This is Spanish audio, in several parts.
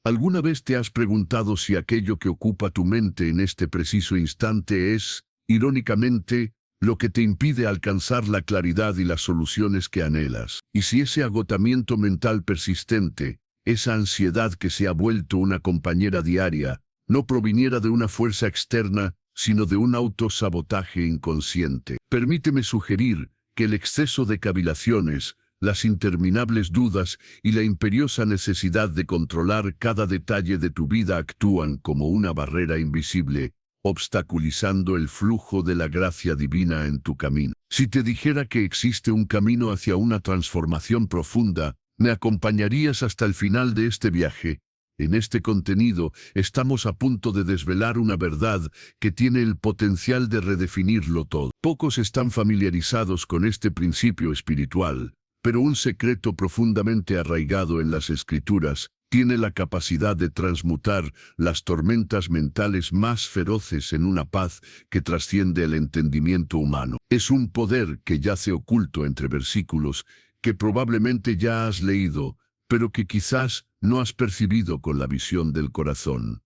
¿Alguna vez te has preguntado si aquello que ocupa tu mente en este preciso instante es, irónicamente, lo que te impide alcanzar la claridad y las soluciones que anhelas? Y si ese agotamiento mental persistente, esa ansiedad que se ha vuelto una compañera diaria, no proviniera de una fuerza externa, sino de un autosabotaje inconsciente. Permíteme sugerir que el exceso de cavilaciones, las interminables dudas y la imperiosa necesidad de controlar cada detalle de tu vida actúan como una barrera invisible, obstaculizando el flujo de la gracia divina en tu camino. Si te dijera que existe un camino hacia una transformación profunda, ¿me acompañarías hasta el final de este viaje? En este contenido estamos a punto de desvelar una verdad que tiene el potencial de redefinirlo todo. Pocos están familiarizados con este principio espiritual, pero un secreto profundamente arraigado en las Escrituras tiene la capacidad de transmutar las tormentas mentales más feroces en una paz que trasciende el entendimiento humano. Es un poder que yace oculto entre versículos que probablemente ya has leído, pero que quizás no has percibido con la visión del corazón.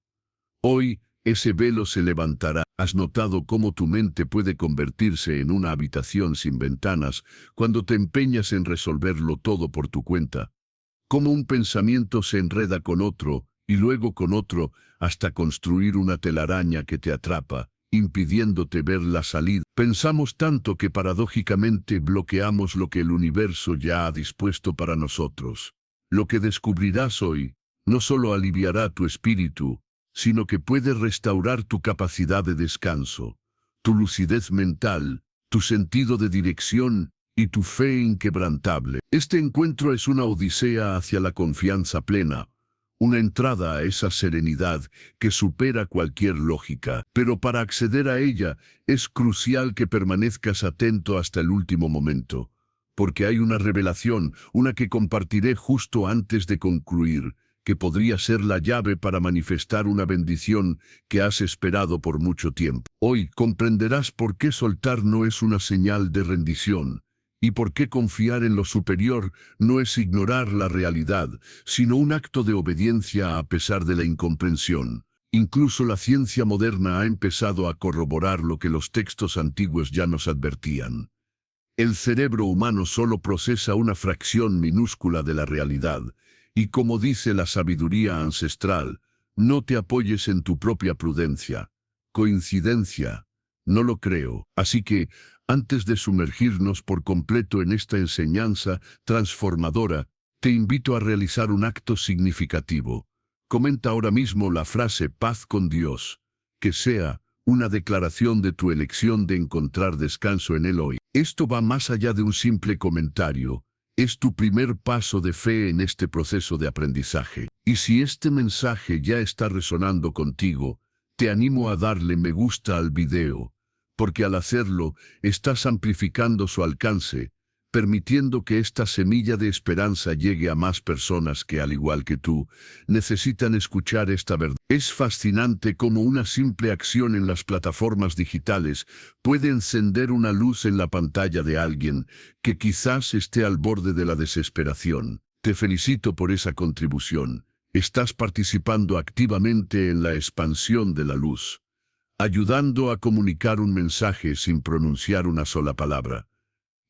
Hoy, ese velo se levantará. ¿Has notado cómo tu mente puede convertirse en una habitación sin ventanas cuando te empeñas en resolverlo todo por tu cuenta? Cómo un pensamiento se enreda con otro y luego con otro hasta construir una telaraña que te atrapa, impidiéndote ver la salida. Pensamos tanto que paradójicamente bloqueamos lo que el universo ya ha dispuesto para nosotros. Lo que descubrirás hoy no solo aliviará tu espíritu, sino que puede restaurar tu capacidad de descanso, tu lucidez mental, tu sentido de dirección y tu fe inquebrantable. Este encuentro es una odisea hacia la confianza plena, una entrada a esa serenidad que supera cualquier lógica. Pero para acceder a ella es crucial que permanezcas atento hasta el último momento, porque hay una revelación, una que compartiré justo antes de concluir, que podría ser la llave para manifestar una bendición que has esperado por mucho tiempo. Hoy comprenderás por qué soltar no es una señal de rendición, y por qué confiar en lo superior no es ignorar la realidad, sino un acto de obediencia a pesar de la incomprensión. Incluso la ciencia moderna ha empezado a corroborar lo que los textos antiguos ya nos advertían. El cerebro humano solo procesa una fracción minúscula de la realidad, y como dice la sabiduría ancestral, no te apoyes en tu propia prudencia. ¿Coincidencia? No lo creo. Así que, antes de sumergirnos por completo en esta enseñanza transformadora, te invito a realizar un acto significativo. Comenta ahora mismo la frase paz con Dios, que sea una declaración de tu elección de encontrar descanso en Él hoy. Esto va más allá de un simple comentario. Es tu primer paso de fe en este proceso de aprendizaje. Y si este mensaje ya está resonando contigo, te animo a darle me gusta al video, porque al hacerlo, estás amplificando su alcance, permitiendo que esta semilla de esperanza llegue a más personas que, al igual que tú, necesitan escuchar esta verdad. Es fascinante cómo una simple acción en las plataformas digitales puede encender una luz en la pantalla de alguien que quizás esté al borde de la desesperación. Te felicito por esa contribución. Estás participando activamente en la expansión de la luz, ayudando a comunicar un mensaje sin pronunciar una sola palabra.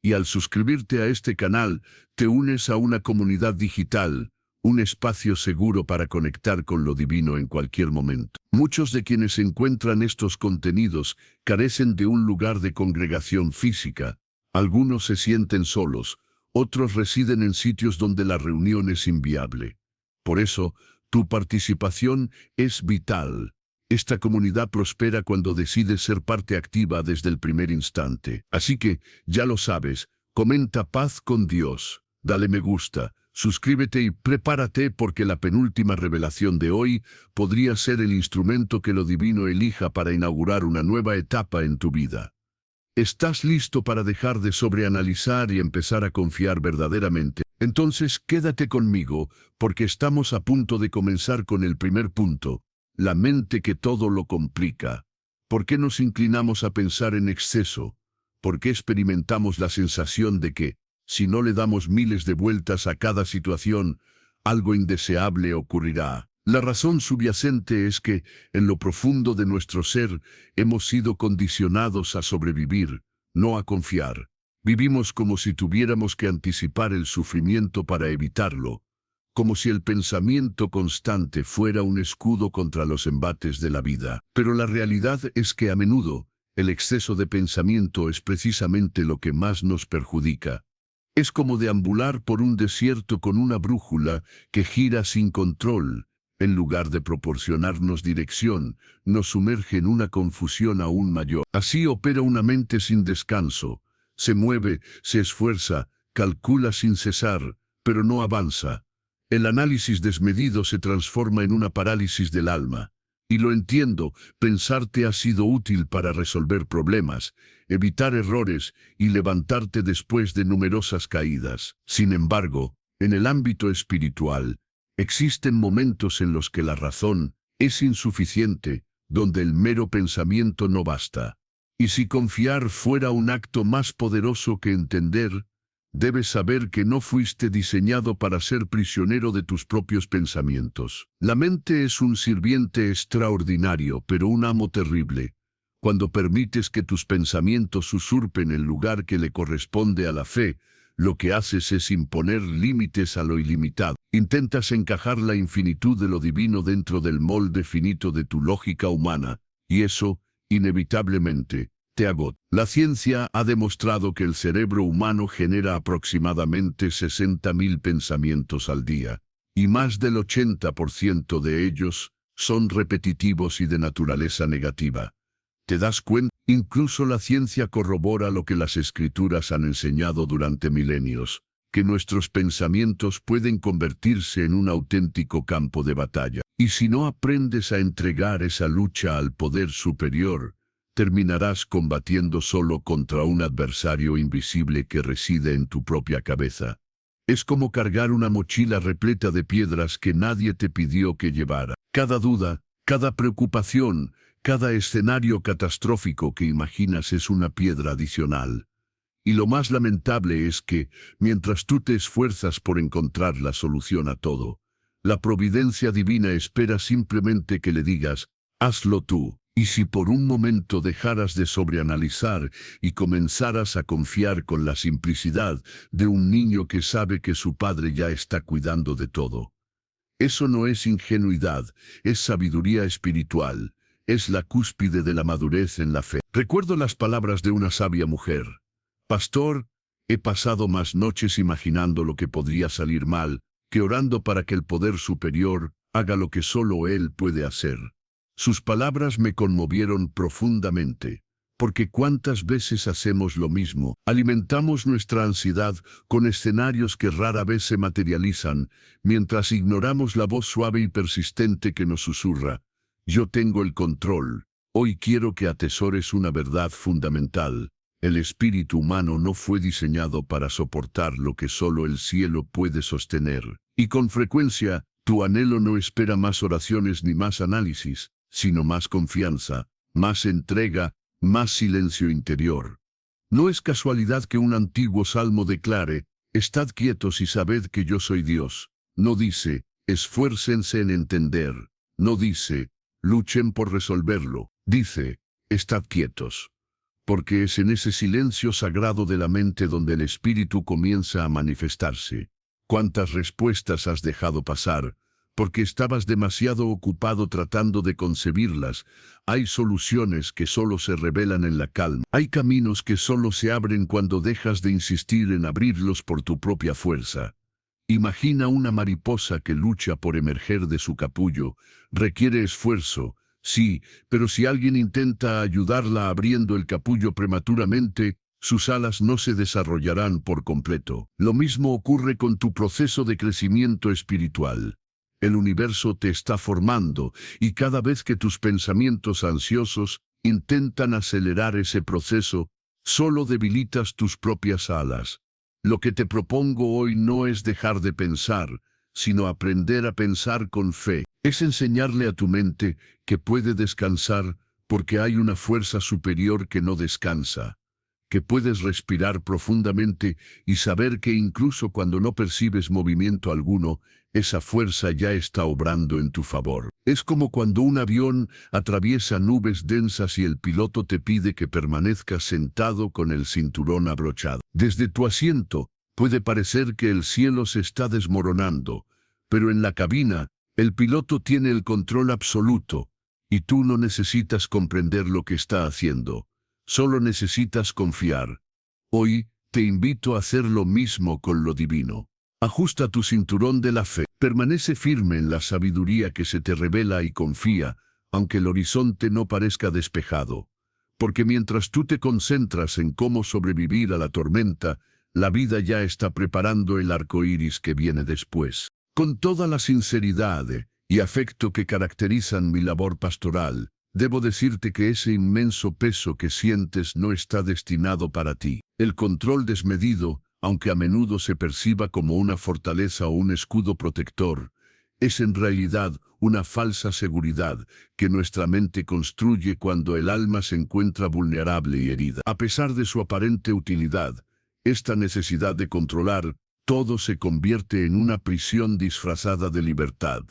Y al suscribirte a este canal, te unes a una comunidad digital, un espacio seguro para conectar con lo divino en cualquier momento. Muchos de quienes encuentran estos contenidos carecen de un lugar de congregación física. Algunos se sienten solos, otros residen en sitios donde la reunión es inviable. Por eso, tu participación es vital. Esta comunidad prospera cuando decides ser parte activa desde el primer instante. Así que, ya lo sabes, comenta paz con Dios, dale me gusta, suscríbete y prepárate porque la penúltima revelación de hoy podría ser el instrumento que lo divino elija para inaugurar una nueva etapa en tu vida. ¿Estás listo para dejar de sobreanalizar y empezar a confiar verdaderamente? Entonces quédate conmigo, porque estamos a punto de comenzar con el primer punto. La mente que todo lo complica. ¿Por qué nos inclinamos a pensar en exceso? ¿Por qué experimentamos la sensación de que, si no le damos miles de vueltas a cada situación, algo indeseable ocurrirá? La razón subyacente es que, en lo profundo de nuestro ser, hemos sido condicionados a sobrevivir, no a confiar. Vivimos como si tuviéramos que anticipar el sufrimiento para evitarlo, como si el pensamiento constante fuera un escudo contra los embates de la vida. Pero la realidad es que a menudo, el exceso de pensamiento es precisamente lo que más nos perjudica. Es como deambular por un desierto con una brújula que gira sin control. En lugar de proporcionarnos dirección, nos sumerge en una confusión aún mayor. Así opera una mente sin descanso. Se mueve, se esfuerza, calcula sin cesar, pero no avanza. El análisis desmedido se transforma en una parálisis del alma. Y lo entiendo, pensarte ha sido útil para resolver problemas, evitar errores y levantarte después de numerosas caídas. Sin embargo, en el ámbito espiritual, existen momentos en los que la razón es insuficiente, donde el mero pensamiento no basta. Y si confiar fuera un acto más poderoso que entender, debes saber que no fuiste diseñado para ser prisionero de tus propios pensamientos. La mente es un sirviente extraordinario, pero un amo terrible. Cuando permites que tus pensamientos usurpen el lugar que le corresponde a la fe, lo que haces es imponer límites a lo ilimitado. Intentas encajar la infinitud de lo divino dentro del molde finito de tu lógica humana, y eso, inevitablemente, te agota. La ciencia ha demostrado que el cerebro humano genera aproximadamente 60.000 pensamientos al día, y más del 80% de ellos son repetitivos y de naturaleza negativa. ¿Te das cuenta? Incluso la ciencia corrobora lo que las escrituras han enseñado durante milenios, que nuestros pensamientos pueden convertirse en un auténtico campo de batalla. Y si no aprendes a entregar esa lucha al poder superior, terminarás combatiendo solo contra un adversario invisible que reside en tu propia cabeza. Es como cargar una mochila repleta de piedras que nadie te pidió que llevara. Cada duda, cada preocupación, cada escenario catastrófico que imaginas es una piedra adicional. Y lo más lamentable es que, mientras tú te esfuerzas por encontrar la solución a todo, la providencia divina espera simplemente que le digas, hazlo tú. Y si por un momento dejaras de sobreanalizar y comenzaras a confiar con la simplicidad de un niño que sabe que su padre ya está cuidando de todo. Eso no es ingenuidad, es sabiduría espiritual. Es la cúspide de la madurez en la fe. Recuerdo las palabras de una sabia mujer. Pastor, he pasado más noches imaginando lo que podría salir mal, que orando para que el poder superior haga lo que solo Él puede hacer. Sus palabras me conmovieron profundamente, porque cuántas veces hacemos lo mismo. Alimentamos nuestra ansiedad con escenarios que rara vez se materializan, mientras ignoramos la voz suave y persistente que nos susurra. Yo tengo el control. Hoy quiero que atesores una verdad fundamental. El espíritu humano no fue diseñado para soportar lo que solo el cielo puede sostener. Y con frecuencia, tu anhelo no espera más oraciones ni más análisis, sino más confianza, más entrega, más silencio interior. No es casualidad que un antiguo salmo declare, «Estad quietos y sabed que yo soy Dios». No dice, «Esfuércense en entender». No dice, «Luchen por resolverlo». Dice, «Estad quietos». Porque es en ese silencio sagrado de la mente donde el espíritu comienza a manifestarse. ¿Cuántas respuestas has dejado pasar? Porque estabas demasiado ocupado tratando de concebirlas. Hay soluciones que solo se revelan en la calma. Hay caminos que solo se abren cuando dejas de insistir en abrirlos por tu propia fuerza. Imagina una mariposa que lucha por emerger de su capullo. Requiere esfuerzo, sí, pero si alguien intenta ayudarla abriendo el capullo prematuramente, sus alas no se desarrollarán por completo. Lo mismo ocurre con tu proceso de crecimiento espiritual. El universo te está formando, y cada vez que tus pensamientos ansiosos intentan acelerar ese proceso, solo debilitas tus propias alas. Lo que te propongo hoy no es dejar de pensar, sino aprender a pensar con fe. Es enseñarle a tu mente que puede descansar porque hay una fuerza superior que no descansa, que puedes respirar profundamente y saber que incluso cuando no percibes movimiento alguno, esa fuerza ya está obrando en tu favor. Es como cuando un avión atraviesa nubes densas y el piloto te pide que permanezcas sentado con el cinturón abrochado. Desde tu asiento, puede parecer que el cielo se está desmoronando, pero en la cabina, el piloto tiene el control absoluto, y tú no necesitas comprender lo que está haciendo. Solo necesitas confiar. Hoy, te invito a hacer lo mismo con lo divino. Ajusta tu cinturón de la fe. Permanece firme en la sabiduría que se te revela y confía, aunque el horizonte no parezca despejado. Porque mientras tú te concentras en cómo sobrevivir a la tormenta, la vida ya está preparando el arco iris que viene después. Con toda la sinceridad y afecto que caracterizan mi labor pastoral, debo decirte que ese inmenso peso que sientes no está destinado para ti. El control desmedido, aunque a menudo se perciba como una fortaleza o un escudo protector, es en realidad una falsa seguridad que nuestra mente construye cuando el alma se encuentra vulnerable y herida. A pesar de su aparente utilidad, esta necesidad de controlar todo se convierte en una prisión disfrazada de libertad.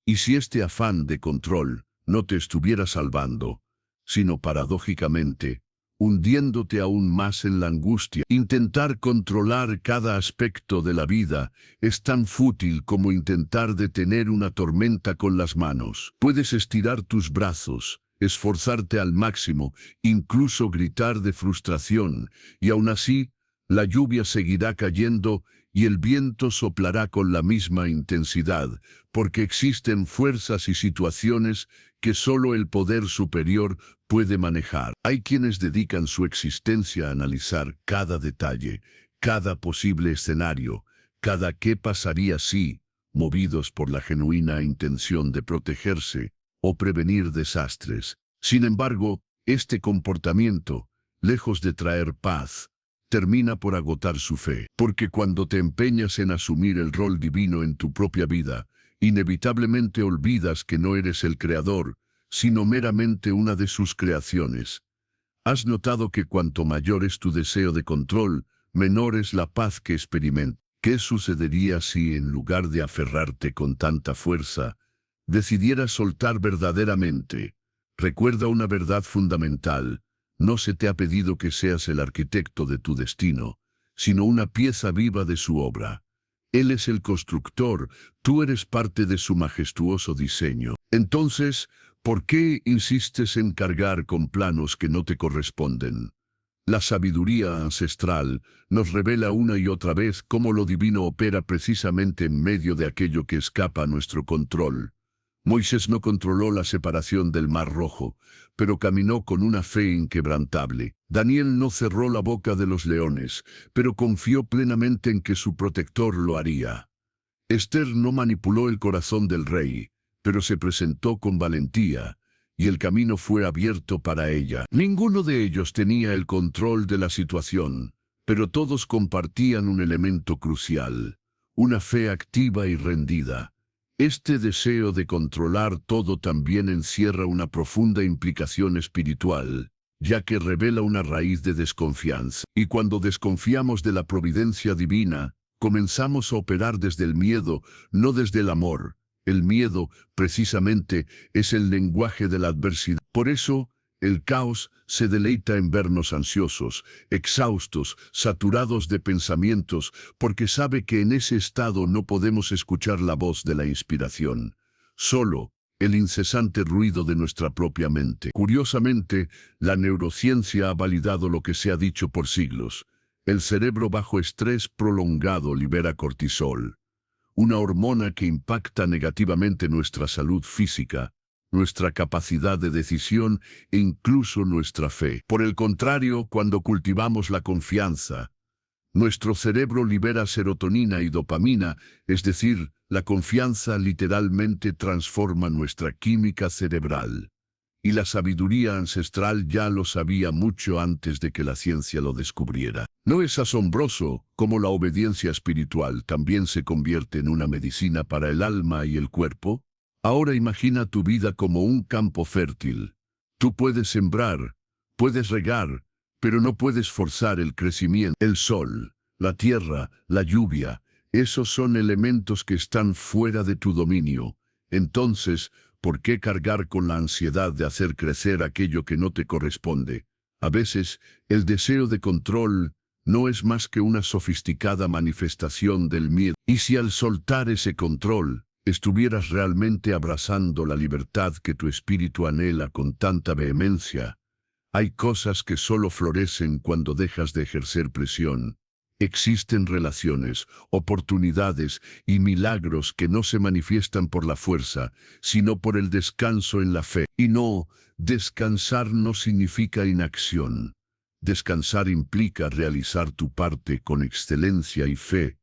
Y si este afán de control no te estuviera salvando, sino paradójicamente, hundiéndote aún más en la angustia. Intentar controlar cada aspecto de la vida es tan fútil como intentar detener una tormenta con las manos. Puedes estirar tus brazos, esforzarte al máximo, incluso gritar de frustración, y aún así, la lluvia seguirá cayendo y el viento soplará con la misma intensidad, porque existen fuerzas y situaciones que solo el poder superior puede manejar. Hay quienes dedican su existencia a analizar cada detalle, cada posible escenario, cada qué pasaría si, movidos por la genuina intención de protegerse o prevenir desastres. Sin embargo, este comportamiento, lejos de traer paz, termina por agotar su fe, porque cuando te empeñas en asumir el rol divino en tu propia vida, inevitablemente olvidas que no eres el creador, sino meramente una de sus creaciones. ¿Has notado que cuanto mayor es tu deseo de control, menor es la paz que experimentas? ¿Qué sucedería si, en lugar de aferrarte con tanta fuerza, decidieras soltar verdaderamente? Recuerda una verdad fundamental. No se te ha pedido que seas el arquitecto de tu destino, sino una pieza viva de su obra. Él es el constructor, tú eres parte de su majestuoso diseño. Entonces, ¿por qué insistes en cargar con planos que no te corresponden? La sabiduría ancestral nos revela una y otra vez cómo lo divino opera precisamente en medio de aquello que escapa a nuestro control. Moisés no controló la separación del Mar Rojo, pero caminó con una fe inquebrantable. Daniel no cerró la boca de los leones, pero confió plenamente en que su protector lo haría. Esther no manipuló el corazón del rey, pero se presentó con valentía, y el camino fue abierto para ella. Ninguno de ellos tenía el control de la situación, pero todos compartían un elemento crucial, una fe activa y rendida. Este deseo de controlar todo también encierra una profunda implicación espiritual, ya que revela una raíz de desconfianza. Y cuando desconfiamos de la providencia divina, comenzamos a operar desde el miedo, no desde el amor. El miedo, precisamente, es el lenguaje de la adversidad. Por eso, el caos se deleita en vernos ansiosos, exhaustos, saturados de pensamientos, porque sabe que en ese estado no podemos escuchar la voz de la inspiración. Solo el incesante ruido de nuestra propia mente. Curiosamente, la neurociencia ha validado lo que se ha dicho por siglos. El cerebro bajo estrés prolongado libera cortisol, una hormona que impacta negativamente nuestra salud física, nuestra capacidad de decisión e incluso nuestra fe. Por el contrario, cuando cultivamos la confianza, nuestro cerebro libera serotonina y dopamina, es decir, la confianza literalmente transforma nuestra química cerebral. Y la sabiduría ancestral ya lo sabía mucho antes de que la ciencia lo descubriera. ¿No es asombroso cómo la obediencia espiritual también se convierte en una medicina para el alma y el cuerpo? Ahora imagina tu vida como un campo fértil. Tú puedes sembrar, puedes regar, pero no puedes forzar el crecimiento. El sol, la tierra, la lluvia, esos son elementos que están fuera de tu dominio. Entonces, ¿por qué cargar con la ansiedad de hacer crecer aquello que no te corresponde? A veces, el deseo de control no es más que una sofisticada manifestación del miedo. Y si al soltar ese control, estuvieras realmente abrazando la libertad que tu espíritu anhela con tanta vehemencia? Hay cosas que solo florecen cuando dejas de ejercer presión. Existen relaciones, oportunidades y milagros que no se manifiestan por la fuerza, sino por el descanso en la fe. Y no, descansar no significa inacción. Descansar implica realizar tu parte con excelencia y fe,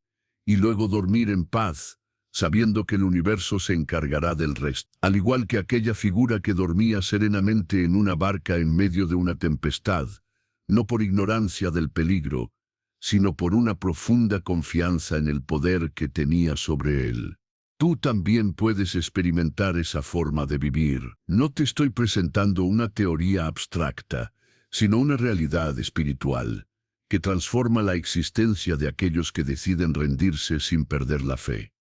y luego dormir en paz, sabiendo que el universo se encargará del resto. Al igual que aquella figura que dormía serenamente en una barca en medio de una tempestad, no por ignorancia del peligro, sino por una profunda confianza en el poder que tenía sobre él. Tú también puedes experimentar esa forma de vivir. No te estoy presentando una teoría abstracta, sino una realidad espiritual, que transforma la existencia de aquellos que deciden rendirse sin perder la fe.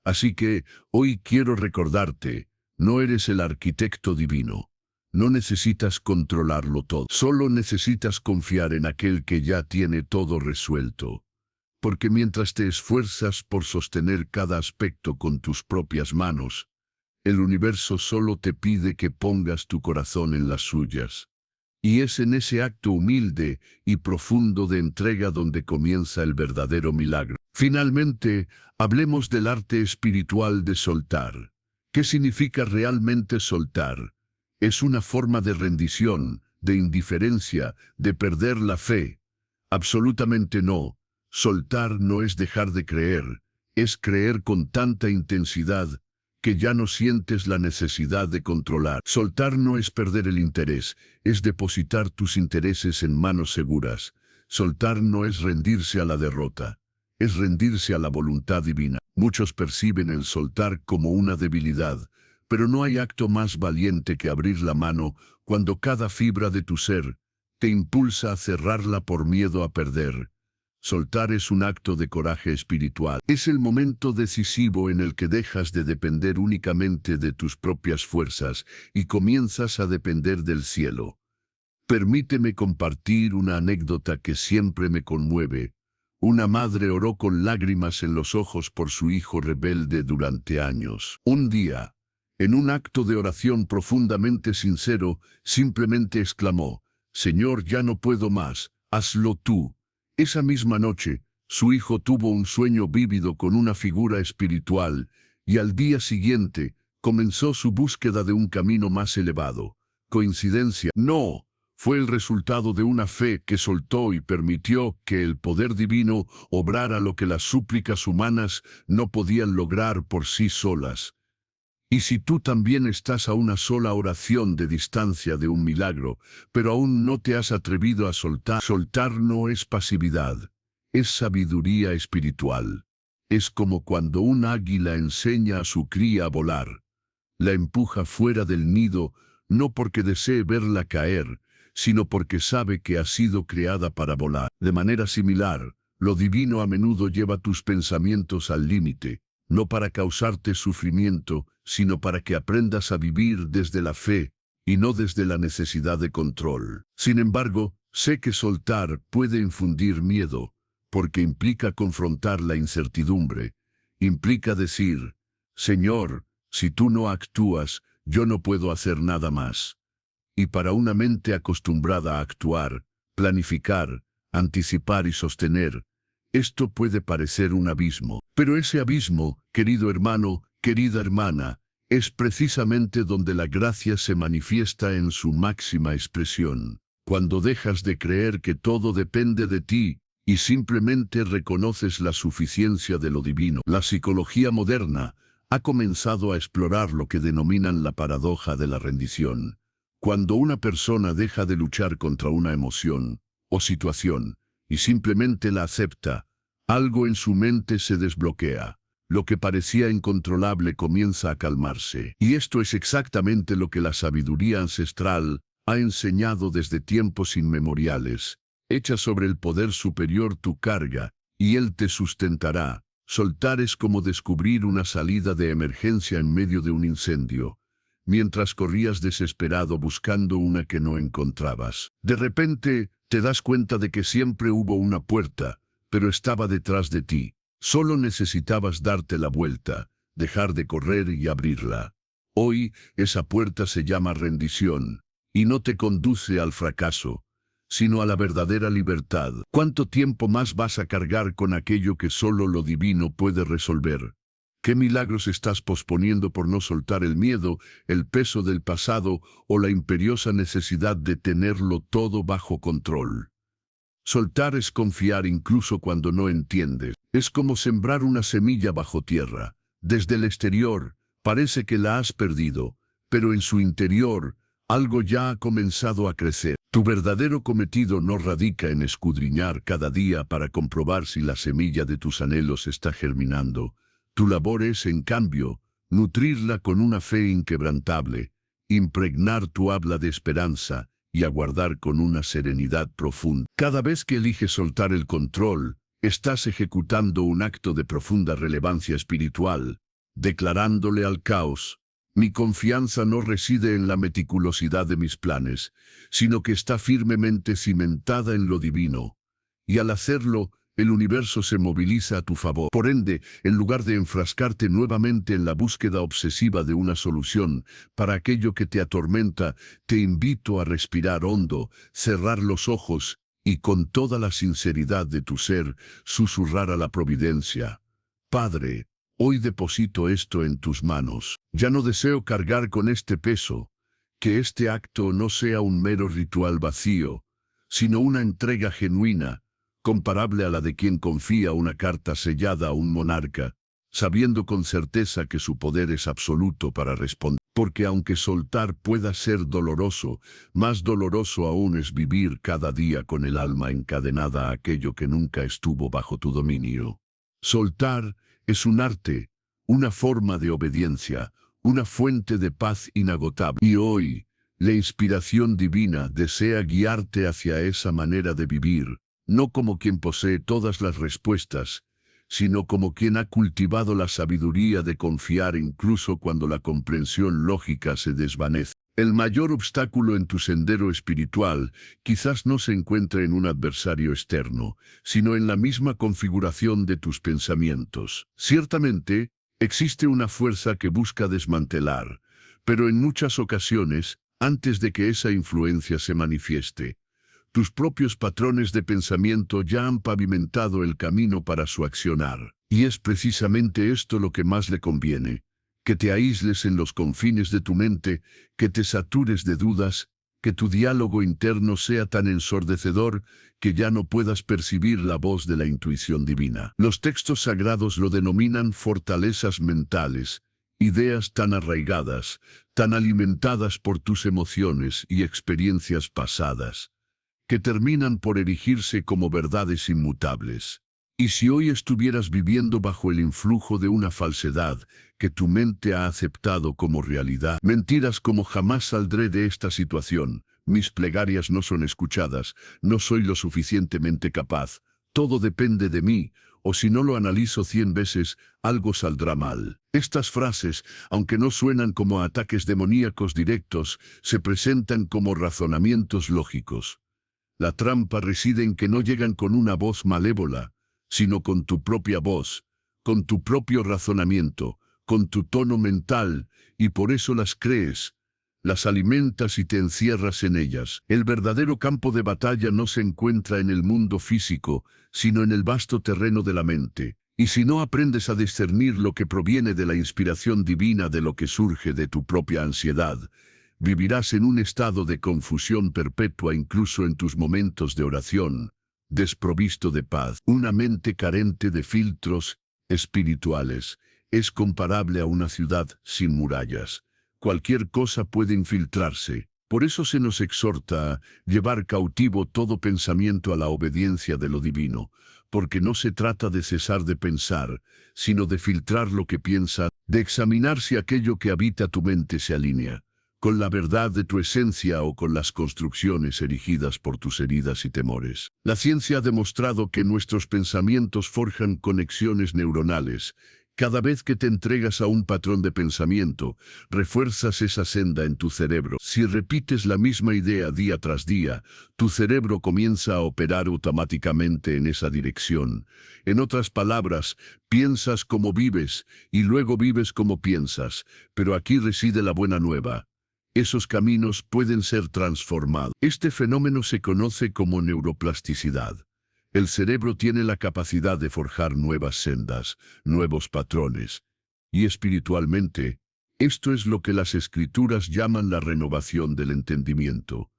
Así que, hoy quiero recordarte, no eres el arquitecto divino. No necesitas controlarlo todo, solo necesitas confiar en aquel que ya tiene todo resuelto. Porque mientras te esfuerzas por sostener cada aspecto con tus propias manos, el universo solo te pide que pongas tu corazón en las suyas. Y es en ese acto humilde y profundo de entrega donde comienza el verdadero milagro. Finalmente, hablemos del arte espiritual de soltar. ¿Qué significa realmente soltar? Es una forma de rendición, de indiferencia, de perder la fe. Absolutamente no. Soltar no es dejar de creer, es creer con tanta intensidad que ya no sientes la necesidad de controlar. Soltar no es perder el interés, es depositar tus intereses en manos seguras. Soltar no es rendirse a la derrota, es rendirse a la voluntad divina. Muchos perciben el soltar como una debilidad, pero no hay acto más valiente que abrir la mano cuando cada fibra de tu ser te impulsa a cerrarla por miedo a perder. Soltar es un acto de coraje espiritual. Es el momento decisivo en el que dejas de depender únicamente de tus propias fuerzas y comienzas a depender del cielo. Permíteme compartir una anécdota que siempre me conmueve. Una madre oró con lágrimas en los ojos por su hijo rebelde durante años. Un día, en un acto de oración profundamente sincero, simplemente exclamó: «Señor, ya no puedo más, hazlo tú». Esa misma noche, su hijo tuvo un sueño vívido con una figura espiritual, y al día siguiente, comenzó su búsqueda de un camino más elevado. ¿Coincidencia? No. Fue el resultado de una fe que soltó y permitió que el poder divino obrara lo que las súplicas humanas no podían lograr por sí solas. Y si tú también estás a una sola oración de distancia de un milagro, pero aún no te has atrevido a soltar, soltar no es pasividad, es sabiduría espiritual. Es como cuando un águila enseña a su cría a volar. La empuja fuera del nido, no porque desee verla caer, sino porque sabe que ha sido creada para volar. De manera similar, lo divino a menudo lleva tus pensamientos al límite, no para causarte sufrimiento, sino para que aprendas a vivir desde la fe y no desde la necesidad de control. Sin embargo, sé que soltar puede infundir miedo, porque implica confrontar la incertidumbre. Implica decir: «Señor, si tú no actúas, yo no puedo hacer nada más». Y para una mente acostumbrada a actuar, planificar, anticipar y sostener, esto puede parecer un abismo. Pero ese abismo, querido hermano, querida hermana, es precisamente donde la gracia se manifiesta en su máxima expresión. Cuando dejas de creer que todo depende de ti y simplemente reconoces la suficiencia de lo divino. La psicología moderna ha comenzado a explorar lo que denominan la paradoja de la rendición. Cuando una persona deja de luchar contra una emoción o situación y simplemente la acepta, algo en su mente se desbloquea. Lo que parecía incontrolable comienza a calmarse. Y esto es exactamente lo que la sabiduría ancestral ha enseñado desde tiempos inmemoriales. Echa sobre el poder superior tu carga, y él te sustentará. Soltar es como descubrir una salida de emergencia en medio de un incendio, mientras corrías desesperado buscando una que no encontrabas. De repente, te das cuenta de que siempre hubo una puerta, pero estaba detrás de ti. Solo necesitabas darte la vuelta, dejar de correr y abrirla. Hoy, esa puerta se llama rendición, y no te conduce al fracaso, sino a la verdadera libertad. ¿Cuánto tiempo más vas a cargar con aquello que solo lo divino puede resolver? ¿Qué milagros estás posponiendo por no soltar el miedo, el peso del pasado o la imperiosa necesidad de tenerlo todo bajo control? Soltar es confiar incluso cuando no entiendes. Es como sembrar una semilla bajo tierra. Desde el exterior, parece que la has perdido, pero en su interior, algo ya ha comenzado a crecer. Tu verdadero cometido no radica en escudriñar cada día para comprobar si la semilla de tus anhelos está germinando. Tu labor es, en cambio, nutrirla con una fe inquebrantable, impregnar tu habla de esperanza y aguardar con una serenidad profunda. Cada vez que eliges soltar el control, estás ejecutando un acto de profunda relevancia espiritual, declarándole al caos: mi confianza no reside en la meticulosidad de mis planes, sino que está firmemente cimentada en lo divino. Y al hacerlo, el universo se moviliza a tu favor. Por ende, en lugar de enfrascarte nuevamente en la búsqueda obsesiva de una solución para aquello que te atormenta, te invito a respirar hondo, cerrar los ojos y con toda la sinceridad de tu ser, susurrar a la providencia: Padre, hoy deposito esto en tus manos. Ya no deseo cargar con este peso. Que este acto no sea un mero ritual vacío, sino una entrega genuina, comparable a la de quien confía una carta sellada a un monarca, sabiendo con certeza que su poder es absoluto para responder. Porque aunque soltar pueda ser doloroso, más doloroso aún es vivir cada día con el alma encadenada a aquello que nunca estuvo bajo tu dominio. Soltar es un arte, una forma de obediencia, una fuente de paz inagotable. Y hoy, la inspiración divina desea guiarte hacia esa manera de vivir, no como quien posee todas las respuestas, sino como quien ha cultivado la sabiduría de confiar incluso cuando la comprensión lógica se desvanece. El mayor obstáculo en tu sendero espiritual quizás no se encuentre en un adversario externo, sino en la misma configuración de tus pensamientos. Ciertamente, existe una fuerza que busca desmantelar, pero en muchas ocasiones, antes de que esa influencia se manifieste, tus propios patrones de pensamiento ya han pavimentado el camino para su accionar. Y es precisamente esto lo que más le conviene: que te aísles en los confines de tu mente, que te satures de dudas, que tu diálogo interno sea tan ensordecedor que ya no puedas percibir la voz de la intuición divina. Los textos sagrados lo denominan fortalezas mentales, ideas tan arraigadas, tan alimentadas por tus emociones y experiencias pasadas, que terminan por erigirse como verdades inmutables. Y si hoy estuvieras viviendo bajo el influjo de una falsedad que tu mente ha aceptado como realidad, mentiras como jamás saldré de esta situación, mis plegarias no son escuchadas, no soy lo suficientemente capaz, todo depende de mí, o si no lo analizo 100 veces, algo saldrá mal. Estas frases, aunque no suenan como ataques demoníacos directos, se presentan como razonamientos lógicos. La trampa reside en que no llegan con una voz malévola, sino con tu propia voz, con tu propio razonamiento, con tu tono mental, y por eso las crees, las alimentas y te encierras en ellas. El verdadero campo de batalla no se encuentra en el mundo físico, sino en el vasto terreno de la mente. Y si no aprendes a discernir lo que proviene de la inspiración divina de lo que surge de tu propia ansiedad, vivirás en un estado de confusión perpetua incluso en tus momentos de oración, desprovisto de paz. Una mente carente de filtros espirituales es comparable a una ciudad sin murallas. Cualquier cosa puede infiltrarse. Por eso se nos exhorta a llevar cautivo todo pensamiento a la obediencia de lo divino, porque no se trata de cesar de pensar, sino de filtrar lo que piensa, de examinar si aquello que habita tu mente se alinea con la verdad de tu esencia o con las construcciones erigidas por tus heridas y temores. La ciencia ha demostrado que nuestros pensamientos forjan conexiones neuronales. Cada vez que te entregas a un patrón de pensamiento, refuerzas esa senda en tu cerebro. Si repites la misma idea día tras día, tu cerebro comienza a operar automáticamente en esa dirección. En otras palabras, piensas como vives y luego vives como piensas, pero aquí reside la buena nueva. Esos caminos pueden ser transformados. Este fenómeno se conoce como neuroplasticidad. El cerebro tiene la capacidad de forjar nuevas sendas, nuevos patrones. Y espiritualmente, esto es lo que las escrituras llaman la renovación del entendimiento.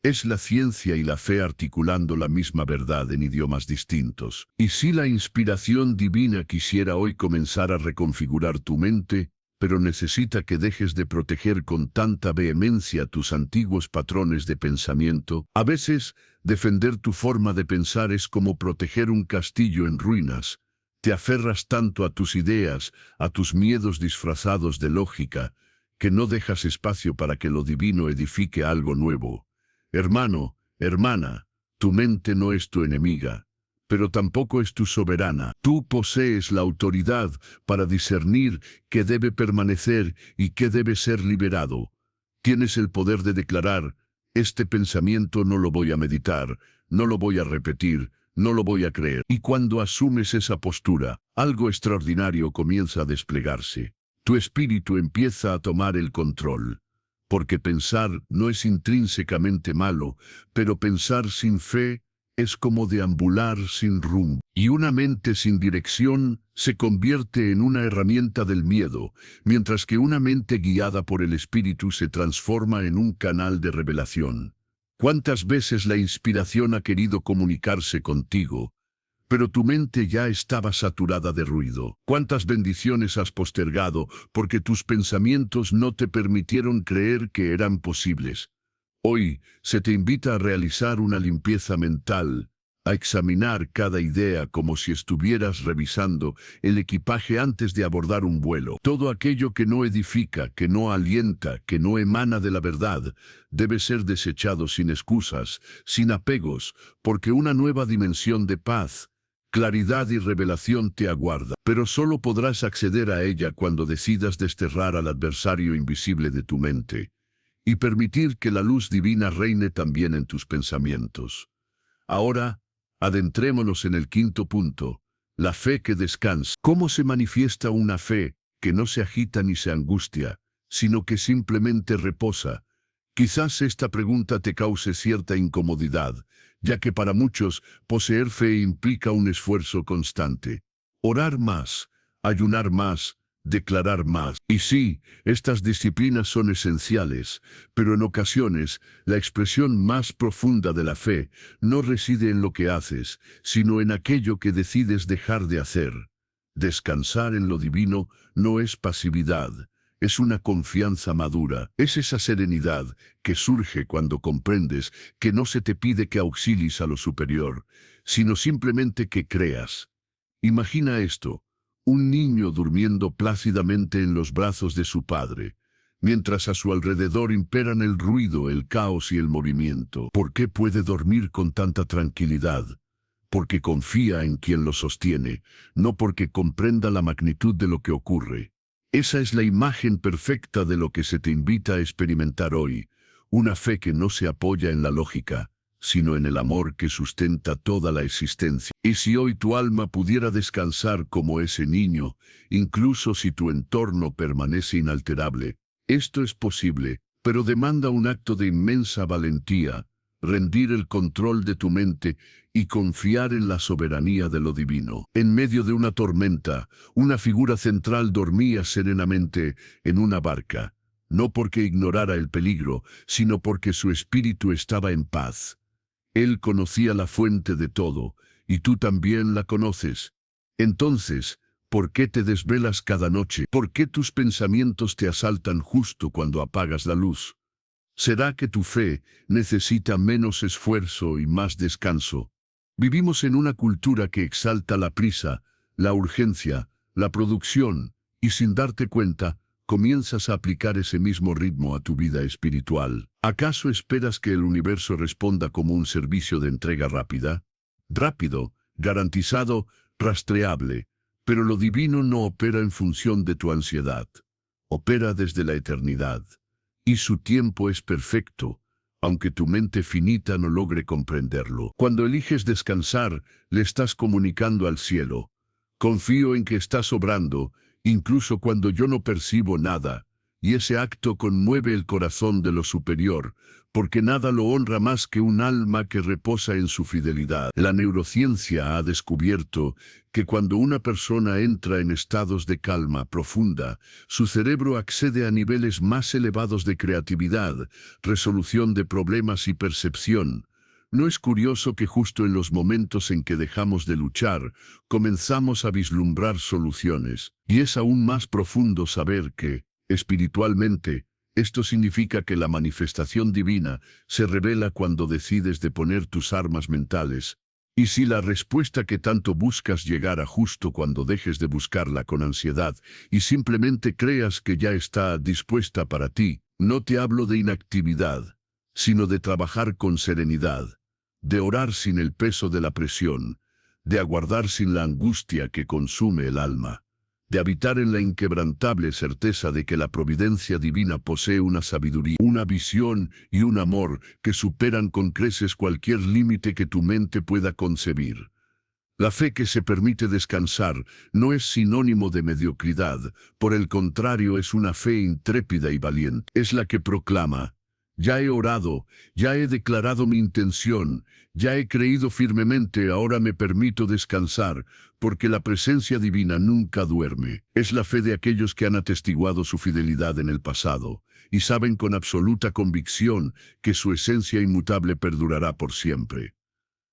Es la ciencia y la fe articulando la misma verdad en idiomas distintos. Y si la inspiración divina quisiera hoy comenzar a reconfigurar tu mente, pero necesita que dejes de proteger con tanta vehemencia tus antiguos patrones de pensamiento. A veces, defender tu forma de pensar es como proteger un castillo en ruinas. Te aferras tanto a tus ideas, a tus miedos disfrazados de lógica, que no dejas espacio para que lo divino edifique algo nuevo. Hermano, hermana, tu mente no es tu enemiga, pero tampoco es tu soberana. Tú posees la autoridad para discernir qué debe permanecer y qué debe ser liberado. Tienes el poder de declarar, este pensamiento no lo voy a meditar, no lo voy a repetir, no lo voy a creer. Y cuando asumes esa postura, algo extraordinario comienza a desplegarse. Tu espíritu empieza a tomar el control. Porque pensar no es intrínsecamente malo, pero pensar sin fe es como deambular sin rumbo. Y una mente sin dirección se convierte en una herramienta del miedo, mientras que una mente guiada por el Espíritu se transforma en un canal de revelación. ¿Cuántas veces la inspiración ha querido comunicarse contigo, pero tu mente ya estaba saturada de ruido? ¿Cuántas bendiciones has postergado porque tus pensamientos no te permitieron creer que eran posibles? Hoy se te invita a realizar una limpieza mental, a examinar cada idea como si estuvieras revisando el equipaje antes de abordar un vuelo. Todo aquello que no edifica, que no alienta, que no emana de la verdad, debe ser desechado sin excusas, sin apegos, porque una nueva dimensión de paz, claridad y revelación te aguarda. Pero solo podrás acceder a ella cuando decidas desterrar al adversario invisible de tu mente y permitir que la luz divina reine también en tus pensamientos. Ahora, adentrémonos en el quinto punto, la fe que descansa. ¿Cómo se manifiesta una fe que no se agita ni se angustia, sino que simplemente reposa? Quizás esta pregunta te cause cierta incomodidad, ya que para muchos poseer fe implica un esfuerzo constante. Orar más, ayunar más, declarar más. Y sí, estas disciplinas son esenciales, pero en ocasiones la expresión más profunda de la fe no reside en lo que haces, sino en aquello que decides dejar de hacer. Descansar en lo divino no es pasividad, es una confianza madura, es esa serenidad que surge cuando comprendes que no se te pide que auxilies a lo superior, sino simplemente que creas. Imagina esto. Un niño durmiendo plácidamente en los brazos de su padre, mientras a su alrededor imperan el ruido, el caos y el movimiento. ¿Por qué puede dormir con tanta tranquilidad? Porque confía en quien lo sostiene, no porque comprenda la magnitud de lo que ocurre. Esa es la imagen perfecta de lo que se te invita a experimentar hoy, una fe que no se apoya en la lógica, sino en el amor que sustenta toda la existencia. Y si hoy tu alma pudiera descansar como ese niño, incluso si tu entorno permanece inalterable, esto es posible, pero demanda un acto de inmensa valentía, rendir el control de tu mente y confiar en la soberanía de lo divino. En medio de una tormenta, una figura central dormía serenamente en una barca, no porque ignorara el peligro, sino porque su espíritu estaba en paz. Él conocía la fuente de todo, y tú también la conoces. Entonces, ¿por qué te desvelas cada noche? ¿Por qué tus pensamientos te asaltan justo cuando apagas la luz? ¿Será que tu fe necesita menos esfuerzo y más descanso? Vivimos en una cultura que exalta la prisa, la urgencia, la producción, y sin darte cuenta, comienzas a aplicar ese mismo ritmo a tu vida espiritual. ¿Acaso esperas que el universo responda como un servicio de entrega rápida? Rápido, garantizado, rastreable. Pero lo divino no opera en función de tu ansiedad. Opera desde la eternidad. Y su tiempo es perfecto, aunque tu mente finita no logre comprenderlo. Cuando eliges descansar, le estás comunicando al cielo: confío en que estás obrando, incluso cuando yo no percibo nada. Y ese acto conmueve el corazón de lo superior, porque nada lo honra más que un alma que reposa en su fidelidad. La neurociencia ha descubierto que cuando una persona entra en estados de calma profunda, su cerebro accede a niveles más elevados de creatividad, resolución de problemas y percepción. ¿No es curioso que justo en los momentos en que dejamos de luchar, comenzamos a vislumbrar soluciones? Y es aún más profundo saber que, espiritualmente, esto significa que la manifestación divina se revela cuando decides deponer tus armas mentales. Y si la respuesta que tanto buscas llegara justo cuando dejes de buscarla con ansiedad y simplemente creas que ya está dispuesta para ti, no te hablo de inactividad, sino de trabajar con serenidad, de orar sin el peso de la presión, de aguardar sin la angustia que consume el alma, de habitar en la inquebrantable certeza de que la providencia divina posee una sabiduría, una visión y un amor que superan con creces cualquier límite que tu mente pueda concebir. La fe que se permite descansar no es sinónimo de mediocridad, por el contrario es una fe intrépida y valiente. Es la que proclama: ya he orado, ya he declarado mi intención, ya he creído firmemente, ahora me permito descansar, porque la presencia divina nunca duerme. Es la fe de aquellos que han atestiguado su fidelidad en el pasado, y saben con absoluta convicción que su esencia inmutable perdurará por siempre.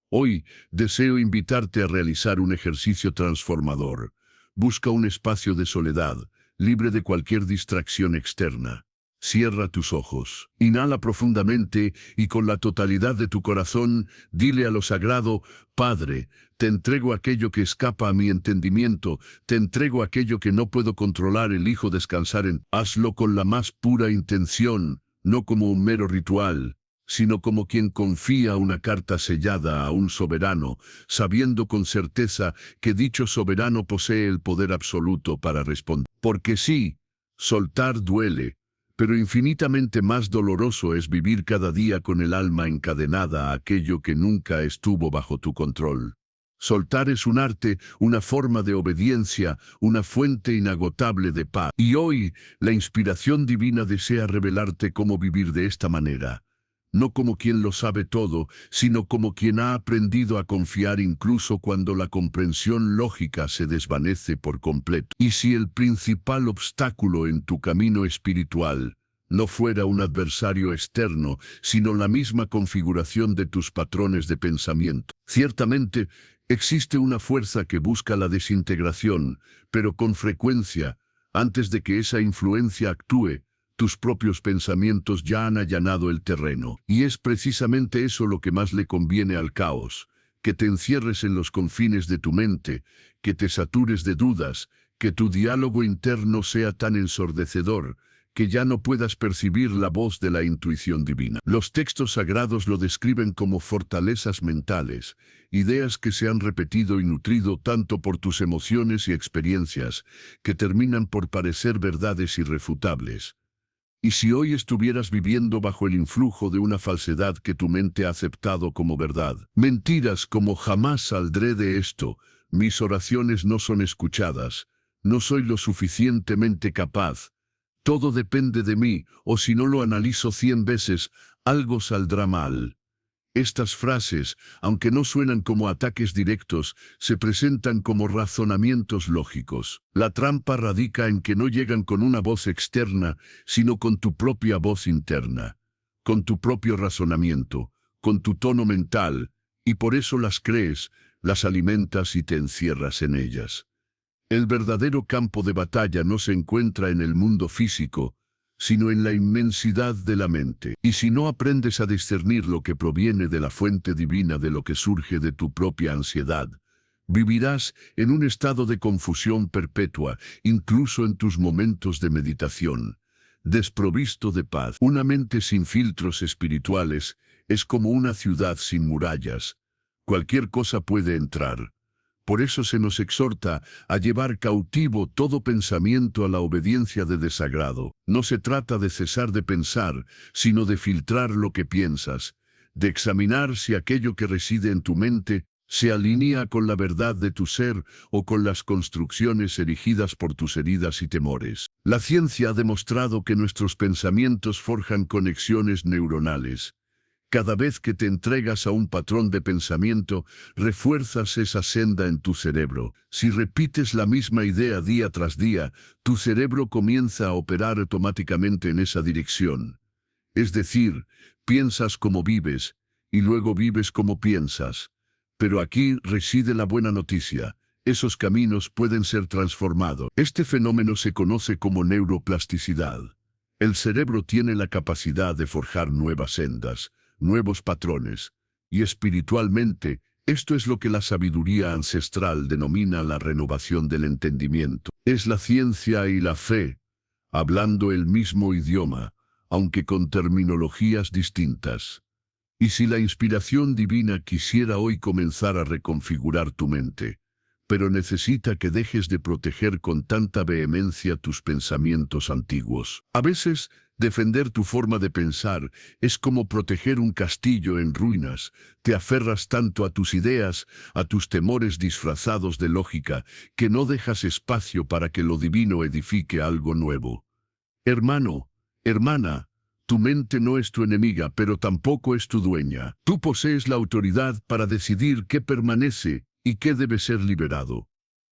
Hoy deseo invitarte a realizar un ejercicio transformador. Busca un espacio de soledad, libre de cualquier distracción externa. Cierra tus ojos, inhala profundamente y con la totalidad de tu corazón, dile a lo sagrado: Padre, te entrego aquello que escapa a mi entendimiento, te entrego aquello que no puedo controlar, elijo descansar en. Hazlo con la más pura intención, no como un mero ritual, sino como quien confía una carta sellada a un soberano, sabiendo con certeza que dicho soberano posee el poder absoluto para responder. Porque sí, soltar duele, pero infinitamente más doloroso es vivir cada día con el alma encadenada a aquello que nunca estuvo bajo tu control. Soltar es un arte, una forma de obediencia, una fuente inagotable de paz. Y hoy, la inspiración divina desea revelarte cómo vivir de esta manera. No como quien lo sabe todo, sino como quien ha aprendido a confiar incluso cuando la comprensión lógica se desvanece por completo. Y si el principal obstáculo en tu camino espiritual no fuera un adversario externo, sino la misma configuración de tus patrones de pensamiento. Ciertamente, existe una fuerza que busca la desintegración, pero con frecuencia, antes de que esa influencia actúe, tus propios pensamientos ya han allanado el terreno. Y es precisamente eso lo que más le conviene al caos: que te encierres en los confines de tu mente, que te satures de dudas, que tu diálogo interno sea tan ensordecedor, que ya no puedas percibir la voz de la intuición divina. Los textos sagrados lo describen como fortalezas mentales, ideas que se han repetido y nutrido tanto por tus emociones y experiencias, que terminan por parecer verdades irrefutables. Y si hoy estuvieras viviendo bajo el influjo de una falsedad que tu mente ha aceptado como verdad, mentiras como jamás saldré de esto, mis oraciones no son escuchadas, no soy lo suficientemente capaz, todo depende de mí, o si no lo analizo 100 veces, algo saldrá mal. Estas frases, aunque no suenan como ataques directos, se presentan como razonamientos lógicos. La trampa radica en que no llegan con una voz externa, sino con tu propia voz interna, con tu propio razonamiento, con tu tono mental, y por eso las crees, las alimentas y te encierras en ellas. El verdadero campo de batalla no se encuentra en el mundo físico, sino en la inmensidad de la mente. Y si no aprendes a discernir lo que proviene de la fuente divina de lo que surge de tu propia ansiedad, Vivirás en un estado de confusión perpetua, incluso en tus momentos de meditación, desprovisto de paz. Una mente sin filtros espirituales es como una ciudad sin murallas. Cualquier cosa puede entrar. Por eso se nos exhorta a llevar cautivo todo pensamiento a la obediencia de desagrado. No se trata de cesar de pensar, sino de filtrar lo que piensas, de examinar si aquello que reside en tu mente se alinea con la verdad de tu ser o con las construcciones erigidas por tus heridas y temores. La ciencia ha demostrado que nuestros pensamientos forjan conexiones neuronales. Cada vez que te entregas a un patrón de pensamiento, refuerzas esa senda en tu cerebro. Si repites la misma idea día tras día, tu cerebro comienza a operar automáticamente en esa dirección. Es decir, piensas como vives, y luego vives como piensas. Pero aquí reside la buena noticia. Esos caminos pueden ser transformados. Este fenómeno se conoce como neuroplasticidad. El cerebro tiene la capacidad de forjar nuevas sendas, nuevos patrones, y espiritualmente, esto es lo que la sabiduría ancestral denomina la renovación del entendimiento. Es la ciencia y la fe, hablando el mismo idioma, aunque con terminologías distintas. Y si la inspiración divina quisiera hoy comenzar a reconfigurar tu mente, pero necesita que dejes de proteger con tanta vehemencia tus pensamientos antiguos. A veces, defender tu forma de pensar es como proteger un castillo en ruinas. Te aferras tanto a tus ideas, a tus temores disfrazados de lógica, que no dejas espacio para que lo divino edifique algo nuevo. Hermano, hermana, tu mente no es tu enemiga, pero tampoco es tu dueña. Tú posees la autoridad para decidir qué permanece y qué debe ser liberado.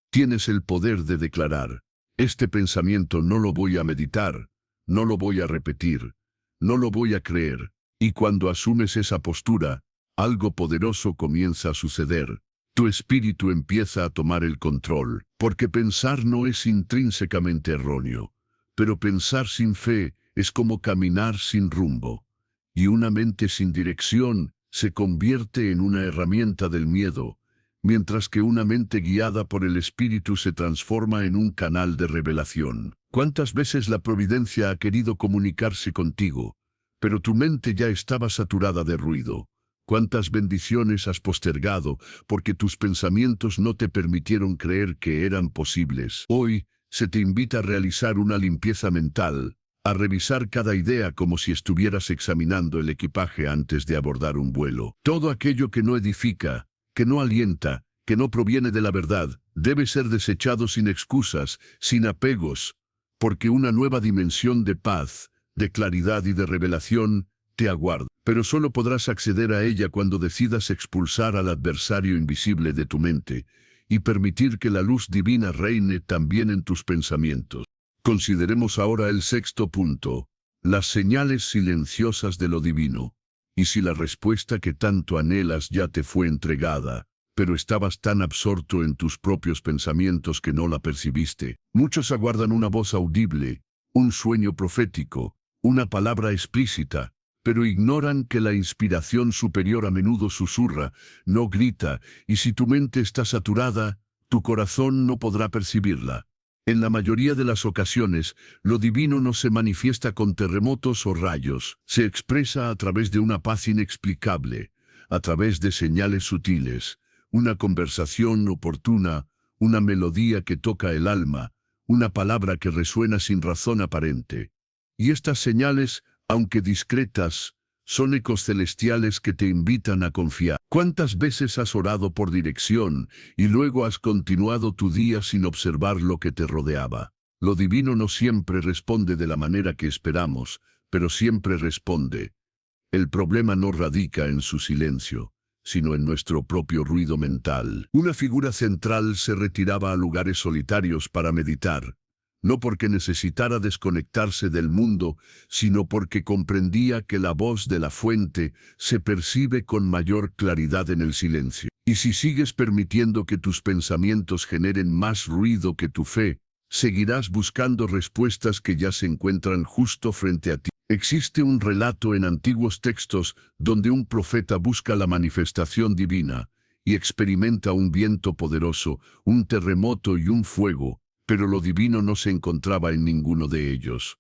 Tienes el poder de declarar: este pensamiento no lo voy a meditar, no lo voy a repetir, no lo voy a creer. Y cuando asumes esa postura, algo poderoso comienza a suceder. Tu espíritu empieza a tomar el control, porque pensar no es intrínsecamente erróneo. Pero pensar sin fe es como caminar sin rumbo. Y una mente sin dirección se convierte en una herramienta del miedo, mientras que una mente guiada por el Espíritu se transforma en un canal de revelación. ¿Cuántas veces la providencia ha querido comunicarse contigo, pero tu mente ya estaba saturada de ruido? ¿Cuántas bendiciones has postergado porque tus pensamientos no te permitieron creer que eran posibles? Hoy se te invita a realizar una limpieza mental, a revisar cada idea como si estuvieras examinando el equipaje antes de abordar un vuelo. Todo aquello que no edifica, que no alienta, que no proviene de la verdad, debe ser desechado sin excusas, sin apegos, porque una nueva dimensión de paz, de claridad y de revelación te aguarda. Pero solo podrás acceder a ella cuando decidas expulsar al adversario invisible de tu mente y permitir que la luz divina reine también en tus pensamientos. Consideremos ahora el sexto punto, las señales silenciosas de lo divino. Y si la respuesta que tanto anhelas ya te fue entregada, pero estabas tan absorto en tus propios pensamientos que no la percibiste. Muchos aguardan una voz audible, un sueño profético, una palabra explícita, pero ignoran que la inspiración superior a menudo susurra, no grita, y si tu mente está saturada, tu corazón no podrá percibirla. En la mayoría de las ocasiones, lo divino no se manifiesta con terremotos o rayos, se expresa a través de una paz inexplicable, a través de señales sutiles, una conversación oportuna, una melodía que toca el alma, una palabra que resuena sin razón aparente. Y estas señales, aunque discretas, son ecos celestiales que te invitan a confiar. ¿Cuántas veces has orado por dirección y luego has continuado tu día sin observar lo que te rodeaba? Lo divino no siempre responde de la manera que esperamos, pero siempre responde. El problema no radica en su silencio, sino en nuestro propio ruido mental. Una figura central se retiraba a lugares solitarios para meditar, no porque necesitara desconectarse del mundo, sino porque comprendía que la voz de la fuente se percibe con mayor claridad en el silencio. Y si sigues permitiendo que tus pensamientos generen más ruido que tu fe, seguirás buscando respuestas que ya se encuentran justo frente a ti. Existe un relato en antiguos textos donde un profeta busca la manifestación divina, y experimenta un viento poderoso, un terremoto y un fuego, pero lo divino no se encontraba en ninguno de ellos.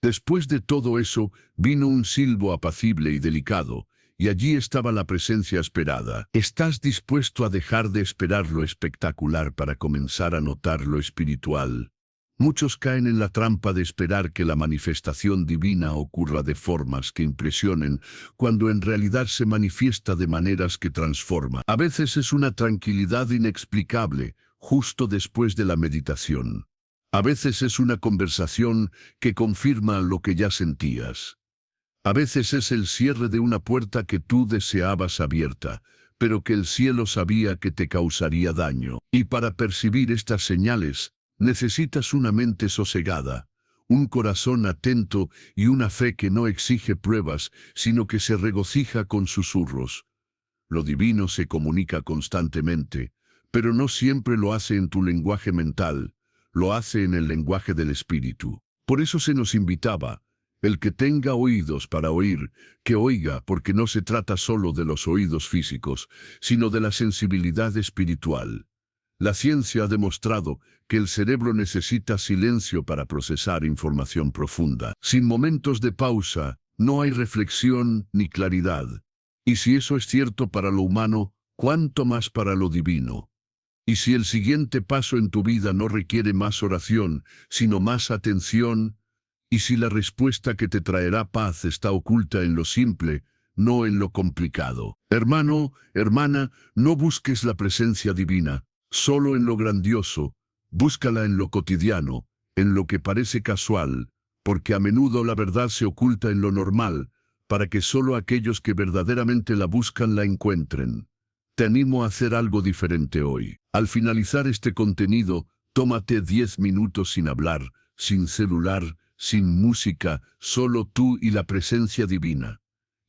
Después de todo eso, vino un silbo apacible y delicado, y allí estaba la presencia esperada. ¿Estás dispuesto a dejar de esperar lo espectacular para comenzar a notar lo espiritual? Muchos caen en la trampa de esperar que la manifestación divina ocurra de formas que impresionen, cuando en realidad se manifiesta de maneras que transforman. A veces es una tranquilidad inexplicable, justo después de la meditación. A veces es una conversación que confirma lo que ya sentías. A veces es el cierre de una puerta que tú deseabas abierta, pero que el cielo sabía que te causaría daño. Y para percibir estas señales, necesitas una mente sosegada, un corazón atento y una fe que no exige pruebas, sino que se regocija con susurros. Lo divino se comunica constantemente, pero no siempre lo hace en tu lenguaje mental, lo hace en el lenguaje del espíritu. Por eso se nos invitaba: el que tenga oídos para oír, que oiga, porque no se trata solo de los oídos físicos, sino de la sensibilidad espiritual. La ciencia ha demostrado que el cerebro necesita silencio para procesar información profunda. Sin momentos de pausa, no hay reflexión ni claridad. Y si eso es cierto para lo humano, ¿cuánto más para lo divino? Y si el siguiente paso en tu vida no requiere más oración, sino más atención, y si la respuesta que te traerá paz está oculta en lo simple, no en lo complicado. Hermano, hermana, no busques la presencia divina solo en lo grandioso, búscala en lo cotidiano, en lo que parece casual, porque a menudo la verdad se oculta en lo normal, para que solo aquellos que verdaderamente la buscan la encuentren. Te animo a hacer algo diferente hoy. Al finalizar este contenido, tómate 10 minutos sin hablar, sin celular, sin música, solo tú y la presencia divina.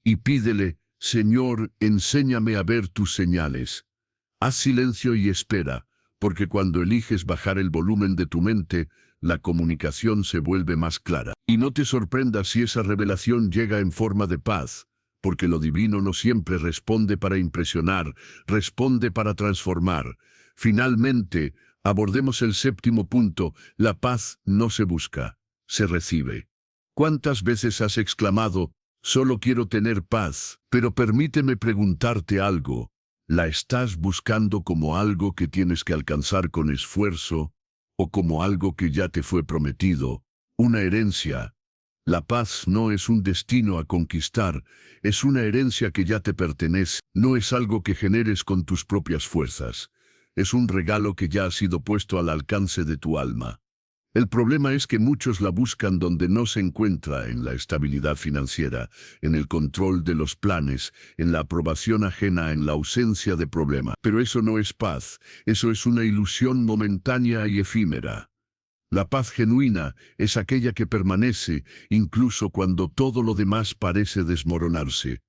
Y pídele: Señor, enséñame a ver tus señales. Haz silencio y espera, porque cuando eliges bajar el volumen de tu mente, la comunicación se vuelve más clara. Y no te sorprendas si esa revelación llega en forma de paz, porque lo divino no siempre responde para impresionar, responde para transformar. Finalmente, abordemos el séptimo punto: la paz no se busca, se recibe. ¿Cuántas veces has exclamado: solo quiero tener paz? Pero permíteme preguntarte algo. ¿La estás buscando como algo que tienes que alcanzar con esfuerzo, o como algo que ya te fue prometido, una herencia? La paz no es un destino a conquistar, es una herencia que ya te pertenece. No es algo que generes con tus propias fuerzas, es un regalo que ya ha sido puesto al alcance de tu alma. El problema es que muchos la buscan donde no se encuentra: en la estabilidad financiera, en el control de los planes, en la aprobación ajena, en la ausencia de problema. Pero eso no es paz, eso es una ilusión momentánea y efímera. La paz genuina es aquella que permanece, incluso cuando todo lo demás parece desmoronarse.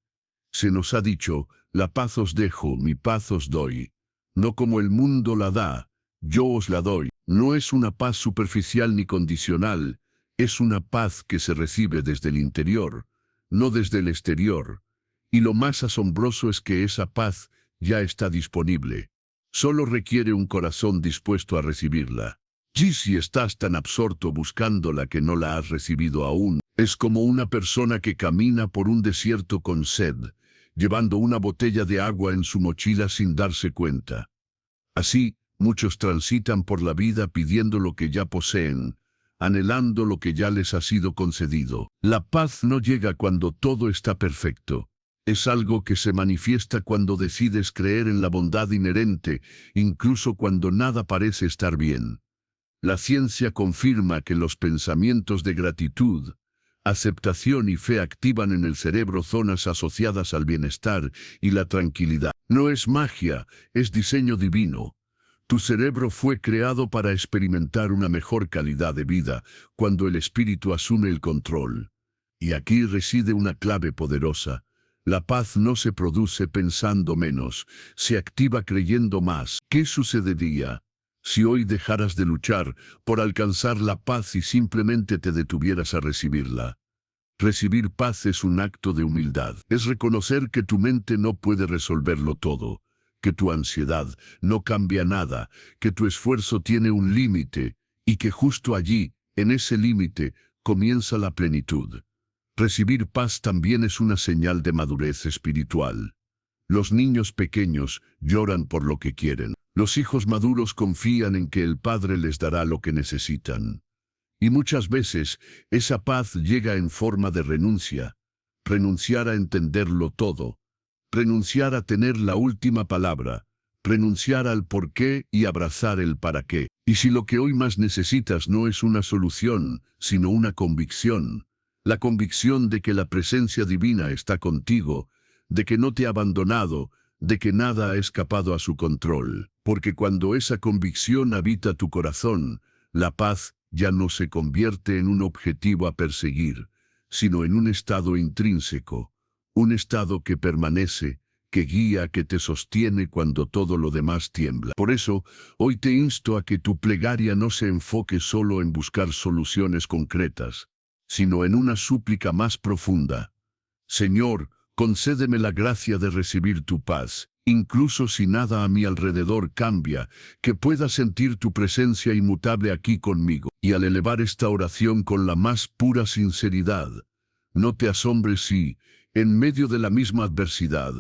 Se nos ha dicho: la paz os dejo, mi paz os doy. No como el mundo la da, yo os la doy. No es una paz superficial ni condicional, es una paz que se recibe desde el interior, no desde el exterior. Y lo más asombroso es que esa paz ya está disponible. Solo requiere un corazón dispuesto a recibirla. Y si estás tan absorto buscándola que no la has recibido aún, es como una persona que camina por un desierto con sed, llevando una botella de agua en su mochila sin darse cuenta. Así, muchos transitan por la vida pidiendo lo que ya poseen, anhelando lo que ya les ha sido concedido. La paz no llega cuando todo está perfecto. Es algo que se manifiesta cuando decides creer en la bondad inherente, incluso cuando nada parece estar bien. La ciencia confirma que los pensamientos de gratitud, aceptación y fe activan en el cerebro zonas asociadas al bienestar y la tranquilidad. No es magia, es diseño divino. Tu cerebro fue creado para experimentar una mejor calidad de vida cuando el espíritu asume el control. Y aquí reside una clave poderosa. La paz no se produce pensando menos, se activa creyendo más. ¿Qué sucedería si hoy dejaras de luchar por alcanzar la paz y simplemente te detuvieras a recibirla? Recibir paz es un acto de humildad. Es reconocer que tu mente no puede resolverlo todo, que tu ansiedad no cambia nada, que tu esfuerzo tiene un límite y que justo allí, en ese límite, comienza la plenitud. Recibir paz también es una señal de madurez espiritual. Los niños pequeños lloran por lo que quieren. Los hijos maduros confían en que el Padre les dará lo que necesitan. Y muchas veces esa paz llega en forma de renuncia. Renunciar a entenderlo todo. Renunciar a tener la última palabra. Renunciar al por qué y abrazar el para qué. Y si lo que hoy más necesitas no es una solución, sino una convicción, la convicción de que la presencia divina está contigo, de que no te ha abandonado, de que nada ha escapado a su control. Porque cuando esa convicción habita tu corazón, la paz ya no se convierte en un objetivo a perseguir, sino en un estado intrínseco, un estado que permanece, que guía, que te sostiene cuando todo lo demás tiembla. Por eso, hoy te insto a que tu plegaria no se enfoque solo en buscar soluciones concretas, sino en una súplica más profunda. Señor, concédeme la gracia de recibir tu paz, incluso si nada a mi alrededor cambia, que pueda sentir tu presencia inmutable aquí conmigo. Y al elevar esta oración con la más pura sinceridad, no te asombres si, en medio de la misma adversidad,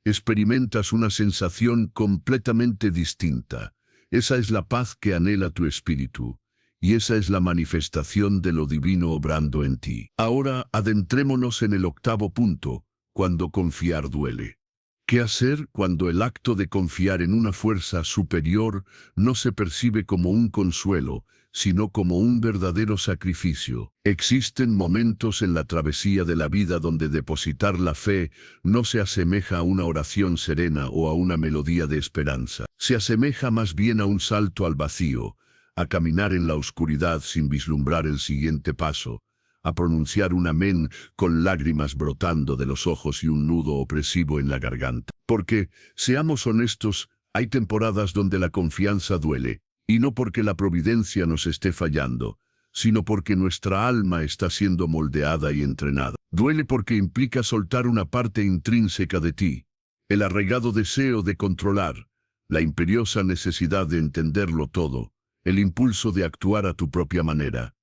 experimentas una sensación completamente distinta. Esa es la paz que anhela tu espíritu, y esa es la manifestación de lo divino obrando en ti. Ahora adentrémonos en el octavo punto, cuando confiar duele. ¿Qué hacer cuando el acto de confiar en una fuerza superior no se percibe como un consuelo, sino como un verdadero sacrificio? Existen momentos en la travesía de la vida donde depositar la fe no se asemeja a una oración serena o a una melodía de esperanza. Se asemeja más bien a un salto al vacío, a caminar en la oscuridad sin vislumbrar el siguiente paso, a pronunciar un amén con lágrimas brotando de los ojos y un nudo opresivo en la garganta. Porque, seamos honestos, hay temporadas donde la confianza duele, y no porque la providencia nos esté fallando, sino porque nuestra alma está siendo moldeada y entrenada. Duele porque implica soltar una parte intrínseca de ti, el arraigado deseo de controlar, la imperiosa necesidad de entenderlo todo, el impulso de actuar a tu propia manera.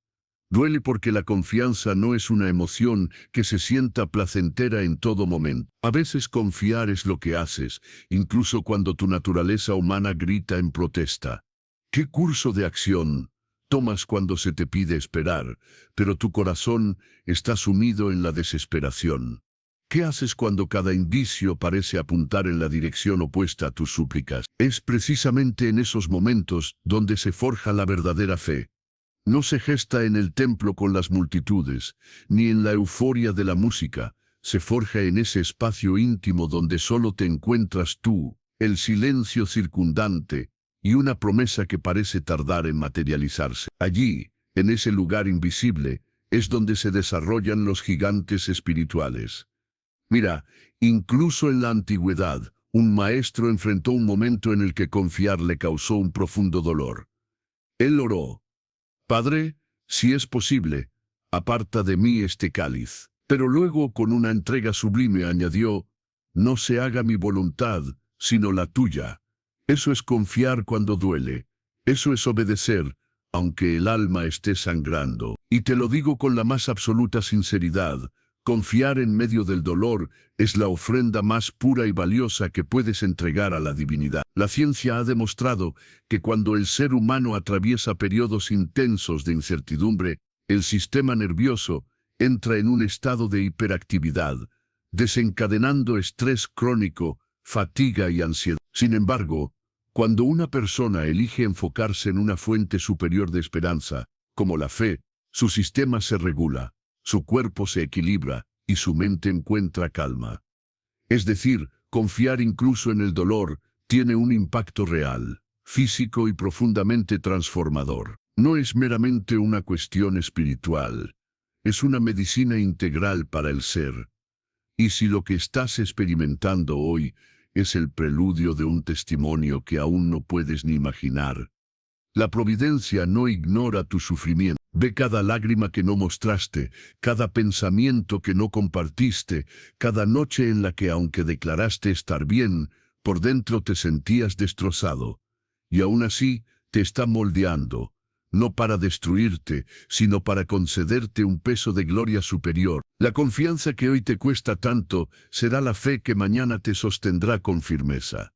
Duele porque la confianza no es una emoción que se sienta placentera en todo momento. A veces confiar es lo que haces, incluso cuando tu naturaleza humana grita en protesta. ¿Qué curso de acción tomas cuando se te pide esperar, pero tu corazón está sumido en la desesperación? ¿Qué haces cuando cada indicio parece apuntar en la dirección opuesta a tus súplicas? Es precisamente en esos momentos donde se forja la verdadera fe. No se gesta en el templo con las multitudes, ni en la euforia de la música, se forja en ese espacio íntimo donde solo te encuentras tú, el silencio circundante, y una promesa que parece tardar en materializarse. Allí, en ese lugar invisible, es donde se desarrollan los gigantes espirituales. Mira, incluso en la antigüedad, un maestro enfrentó un momento en el que confiar le causó un profundo dolor. Él oró: Padre, si es posible, aparta de mí este cáliz. Pero luego, con una entrega sublime, añadió: no se haga mi voluntad, sino la tuya. Eso es confiar cuando duele. Eso es obedecer, aunque el alma esté sangrando. Y te lo digo con la más absoluta sinceridad, confiar en medio del dolor es la ofrenda más pura y valiosa que puedes entregar a la divinidad. La ciencia ha demostrado que cuando el ser humano atraviesa periodos intensos de incertidumbre, el sistema nervioso entra en un estado de hiperactividad, desencadenando estrés crónico, fatiga y ansiedad. Sin embargo, cuando una persona elige enfocarse en una fuente superior de esperanza, como la fe, su sistema se regula, su cuerpo se equilibra y su mente encuentra calma. Es decir, confiar incluso en el dolor tiene un impacto real, físico y profundamente transformador. No es meramente una cuestión espiritual, es una medicina integral para el ser. Y si lo que estás experimentando hoy es el preludio de un testimonio que aún no puedes ni imaginar, la providencia no ignora tu sufrimiento. Ve cada lágrima que no mostraste, cada pensamiento que no compartiste, cada noche en la que, aunque declaraste estar bien, Por dentro te sentías destrozado, y aún así te está moldeando, no para destruirte, sino para concederte un peso de gloria superior. La confianza que hoy te cuesta tanto será la fe que mañana te sostendrá con firmeza.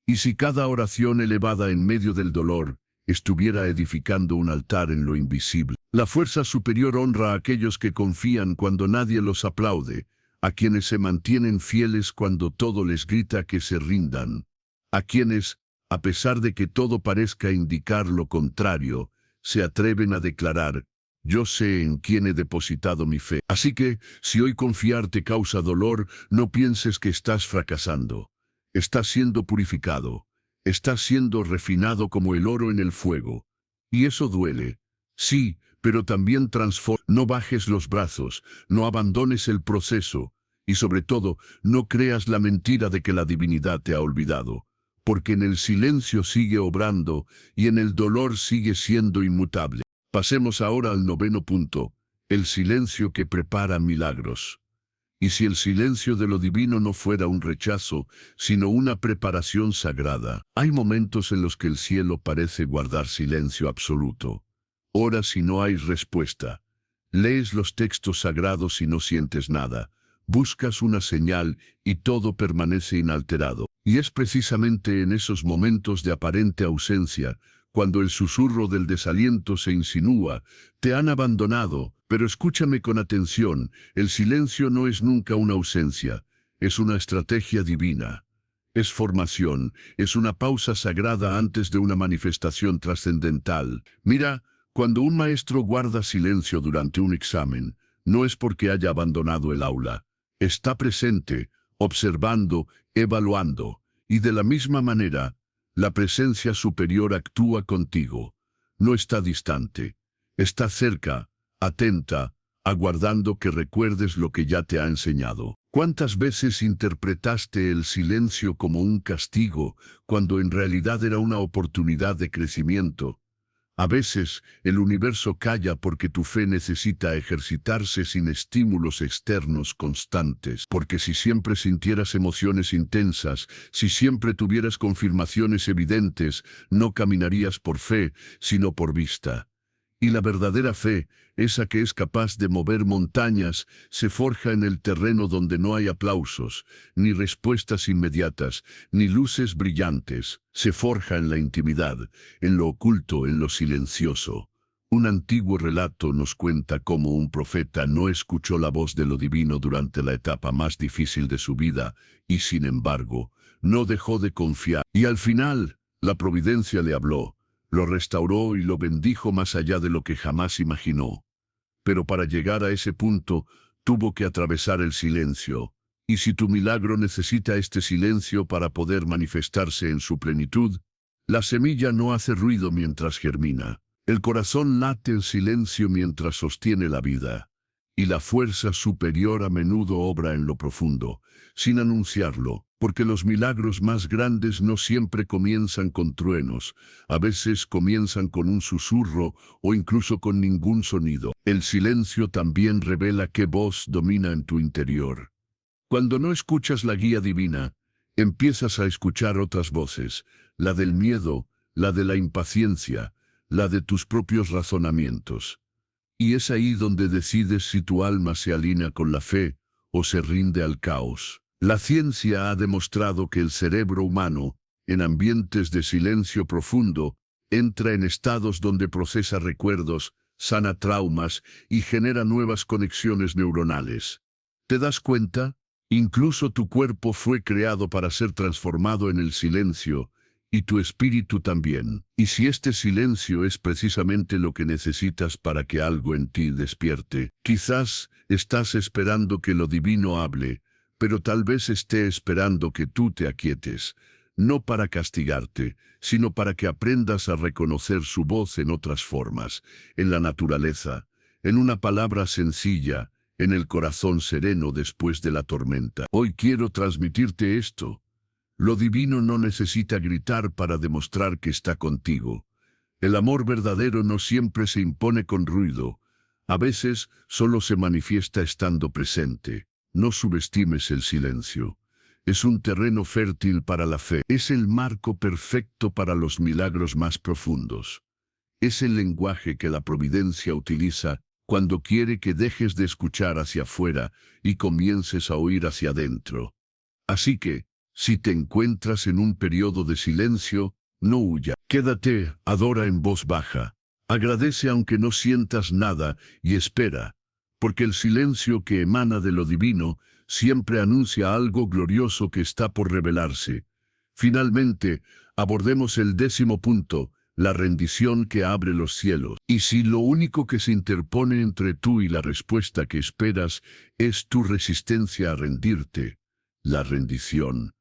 Y si cada oración elevada en medio del dolor estuviera edificando un altar en lo invisible, la fuerza superior honra a aquellos que confían cuando nadie los aplaude, a quienes se mantienen fieles cuando todo les grita que se rindan, a quienes, a pesar de que todo parezca indicar lo contrario, se atreven a declarar: yo sé en quién he depositado mi fe. Así que, si hoy confiar te causa dolor, no pienses que estás fracasando. Estás siendo purificado. Estás siendo refinado como el oro en el fuego. Y eso duele. Sí, pero también transforma. No bajes los brazos, no abandones el proceso, y sobre todo, no creas la mentira de que la divinidad te ha olvidado, porque en el silencio sigue obrando y en el dolor sigue siendo inmutable. Pasemos ahora al 9º punto, el silencio que prepara milagros. Y si el silencio de lo divino no fuera un rechazo, sino una preparación sagrada, hay momentos en los que el cielo parece guardar silencio absoluto. Oras y no hay respuesta. Lees los textos sagrados y no sientes nada. Buscas una señal y todo permanece inalterado. Y es precisamente en esos momentos de aparente ausencia, cuando el susurro del desaliento se insinúa: te han abandonado. Pero escúchame con atención, el silencio no es nunca una ausencia, es una estrategia divina. Es formación, es una pausa sagrada antes de una manifestación trascendental. Mira, cuando un maestro guarda silencio durante un examen, no es porque haya abandonado el aula. Está presente, observando, evaluando, y de la misma manera, la presencia superior actúa contigo. No está distante, está cerca, atenta, aguardando que recuerdes lo que ya te ha enseñado. ¿Cuántas veces interpretaste el silencio como un castigo, cuando en realidad era una oportunidad de crecimiento? A veces, el universo calla porque tu fe necesita ejercitarse sin estímulos externos constantes. Porque si siempre sintieras emociones intensas, si siempre tuvieras confirmaciones evidentes, no caminarías por fe, sino por vista. Y la verdadera fe, esa que es capaz de mover montañas, se forja en el terreno donde no hay aplausos, ni respuestas inmediatas, ni luces brillantes. Se forja en la intimidad, en lo oculto, en lo silencioso. Un antiguo relato nos cuenta cómo un profeta no escuchó la voz de lo divino durante la etapa más difícil de su vida, y sin embargo, no dejó de confiar. Y al final, la providencia le habló, lo restauró y lo bendijo más allá de lo que jamás imaginó. Pero para llegar a ese punto, tuvo que atravesar el silencio. Y si tu milagro necesita este silencio para poder manifestarse en su plenitud, la semilla no hace ruido mientras germina. El corazón late en silencio mientras sostiene la vida. Y la fuerza superior a menudo obra en lo profundo, sin anunciarlo, porque los milagros más grandes no siempre comienzan con truenos, a veces comienzan con un susurro o incluso con ningún sonido. El silencio también revela qué voz domina en tu interior. Cuando no escuchas la guía divina, empiezas a escuchar otras voces, la del miedo, la de la impaciencia, la de tus propios razonamientos. Y es ahí donde decides si tu alma se alinea con la fe o se rinde al caos. La ciencia ha demostrado que el cerebro humano, en ambientes de silencio profundo, entra en estados donde procesa recuerdos, sana traumas y genera nuevas conexiones neuronales. ¿Te das cuenta? Incluso tu cuerpo fue creado para ser transformado en el silencio, y tu espíritu también. Y si este silencio es precisamente lo que necesitas para que algo en ti despierte, quizás estás esperando que lo divino hable, pero tal vez esté esperando que tú te aquietes, no para castigarte, sino para que aprendas a reconocer su voz en otras formas, en la naturaleza, en una palabra sencilla, en el corazón sereno después de la tormenta. Hoy quiero transmitirte esto. Lo divino no necesita gritar para demostrar que está contigo. El amor verdadero no siempre se impone con ruido. A veces solo se manifiesta estando presente. No subestimes el silencio. es un terreno fértil para la fe. Es el marco perfecto para los milagros más profundos. Es el lenguaje que la providencia utiliza cuando quiere que dejes de escuchar hacia afuera y comiences a oír hacia adentro. Así que, si te encuentras en un periodo de silencio, no huya. Quédate, adora en voz baja. Agradece aunque no sientas nada y espera, porque el silencio que emana de lo divino siempre anuncia algo glorioso que está por revelarse. Finalmente, abordemos el 10º punto, la rendición que abre los cielos. Y si lo único que se interpone entre tú y la respuesta que esperas es tu resistencia a rendirte, la rendición,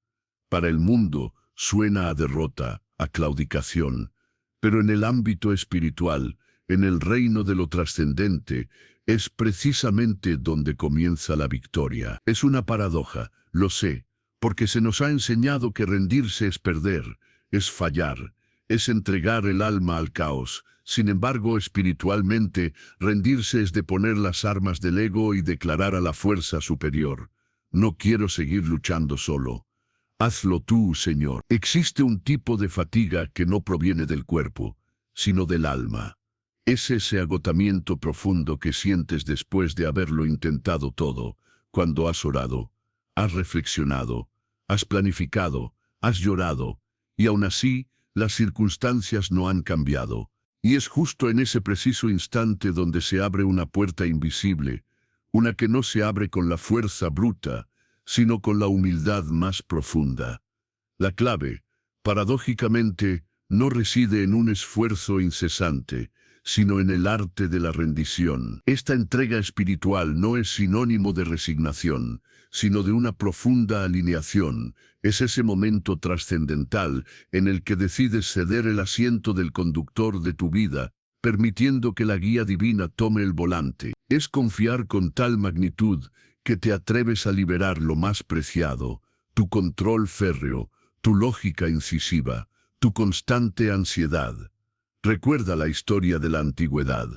para el mundo, suena a derrota, a claudicación, pero en el ámbito espiritual, en el reino de lo trascendente, es precisamente donde comienza la victoria. Es una paradoja, lo sé, porque se nos ha enseñado que rendirse es perder, es fallar, es entregar el alma al caos. Sin embargo, espiritualmente, rendirse es deponer las armas del ego y declarar a la fuerza superior: no quiero seguir luchando solo. Hazlo tú, Señor. Existe un tipo de fatiga que no proviene del cuerpo, sino del alma. Es ese agotamiento profundo que sientes después de haberlo intentado todo, cuando has orado, has reflexionado, has planificado, has llorado, y aún así, las circunstancias no han cambiado. Y es justo en ese preciso instante donde se abre una puerta invisible, una que no se abre con la fuerza bruta, sino con la humildad más profunda. La clave, paradójicamente, no reside en un esfuerzo incesante, sino en el arte de la rendición. Esta entrega espiritual no es sinónimo de resignación, sino de una profunda alineación. Es ese momento trascendental en el que decides ceder el asiento del conductor de tu vida, permitiendo que la guía divina tome el volante. Es confiar con tal magnitud que te atreves a liberar lo más preciado, tu control férreo, tu lógica incisiva, tu constante ansiedad. Recuerda la historia de la antigüedad.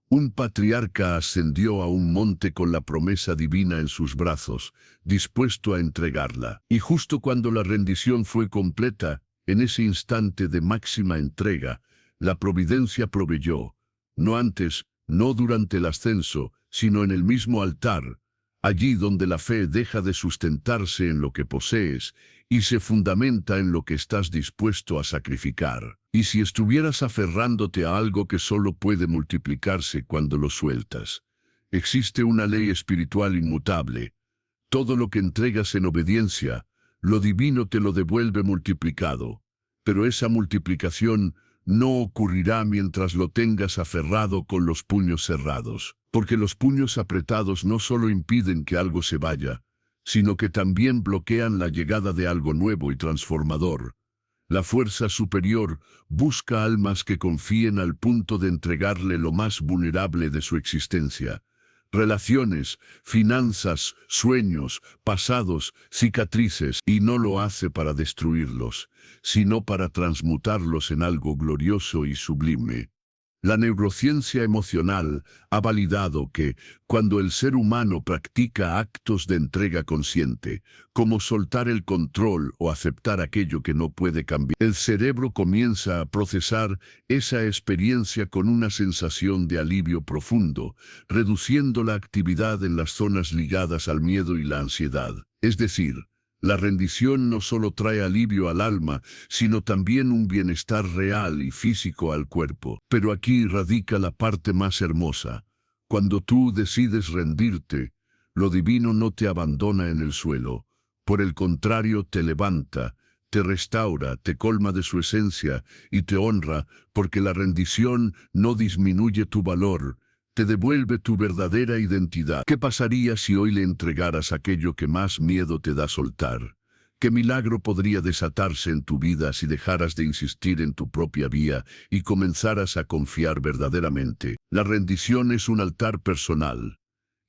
Un patriarca ascendió a un monte con la promesa divina en sus brazos, dispuesto a entregarla. Y justo cuando la rendición fue completa, en ese instante de máxima entrega, la providencia proveyó, no antes, no durante el ascenso, sino en el mismo altar, allí donde la fe deja de sustentarse en lo que posees y se fundamenta en lo que estás dispuesto a sacrificar. Y si estuvieras aferrándote a algo que solo puede multiplicarse cuando lo sueltas, existe una ley espiritual inmutable. Todo lo que entregas en obediencia, lo divino te lo devuelve multiplicado. Pero esa multiplicación no ocurrirá mientras lo tengas aferrado con los puños cerrados, porque los puños apretados no solo impiden que algo se vaya, sino que también bloquean la llegada de algo nuevo y transformador. La fuerza superior busca almas que confíen al punto de entregarle lo más vulnerable de su existencia: relaciones, finanzas, sueños, pasados, cicatrices, y no lo hace para destruirlos, sino para transmutarlos en algo glorioso y sublime. La neurociencia emocional ha validado que, cuando el ser humano practica actos de entrega consciente, como soltar el control o aceptar aquello que no puede cambiar, el cerebro comienza a procesar esa experiencia con una sensación de alivio profundo, reduciendo la actividad en las zonas ligadas al miedo y la ansiedad. Es decir, la rendición no solo trae alivio al alma, sino también un bienestar real y físico al cuerpo. Pero aquí radica la parte más hermosa. Cuando tú decides rendirte, lo divino no te abandona en el suelo. Por el contrario, te levanta, te restaura, te colma de su esencia y te honra, porque la rendición no disminuye tu valor, te devuelve tu verdadera identidad. ¿Qué pasaría si hoy le entregaras aquello que más miedo te da soltar? ¿Qué milagro podría desatarse en tu vida si dejaras de insistir en tu propia vía y comenzaras a confiar verdaderamente? La rendición es un altar personal,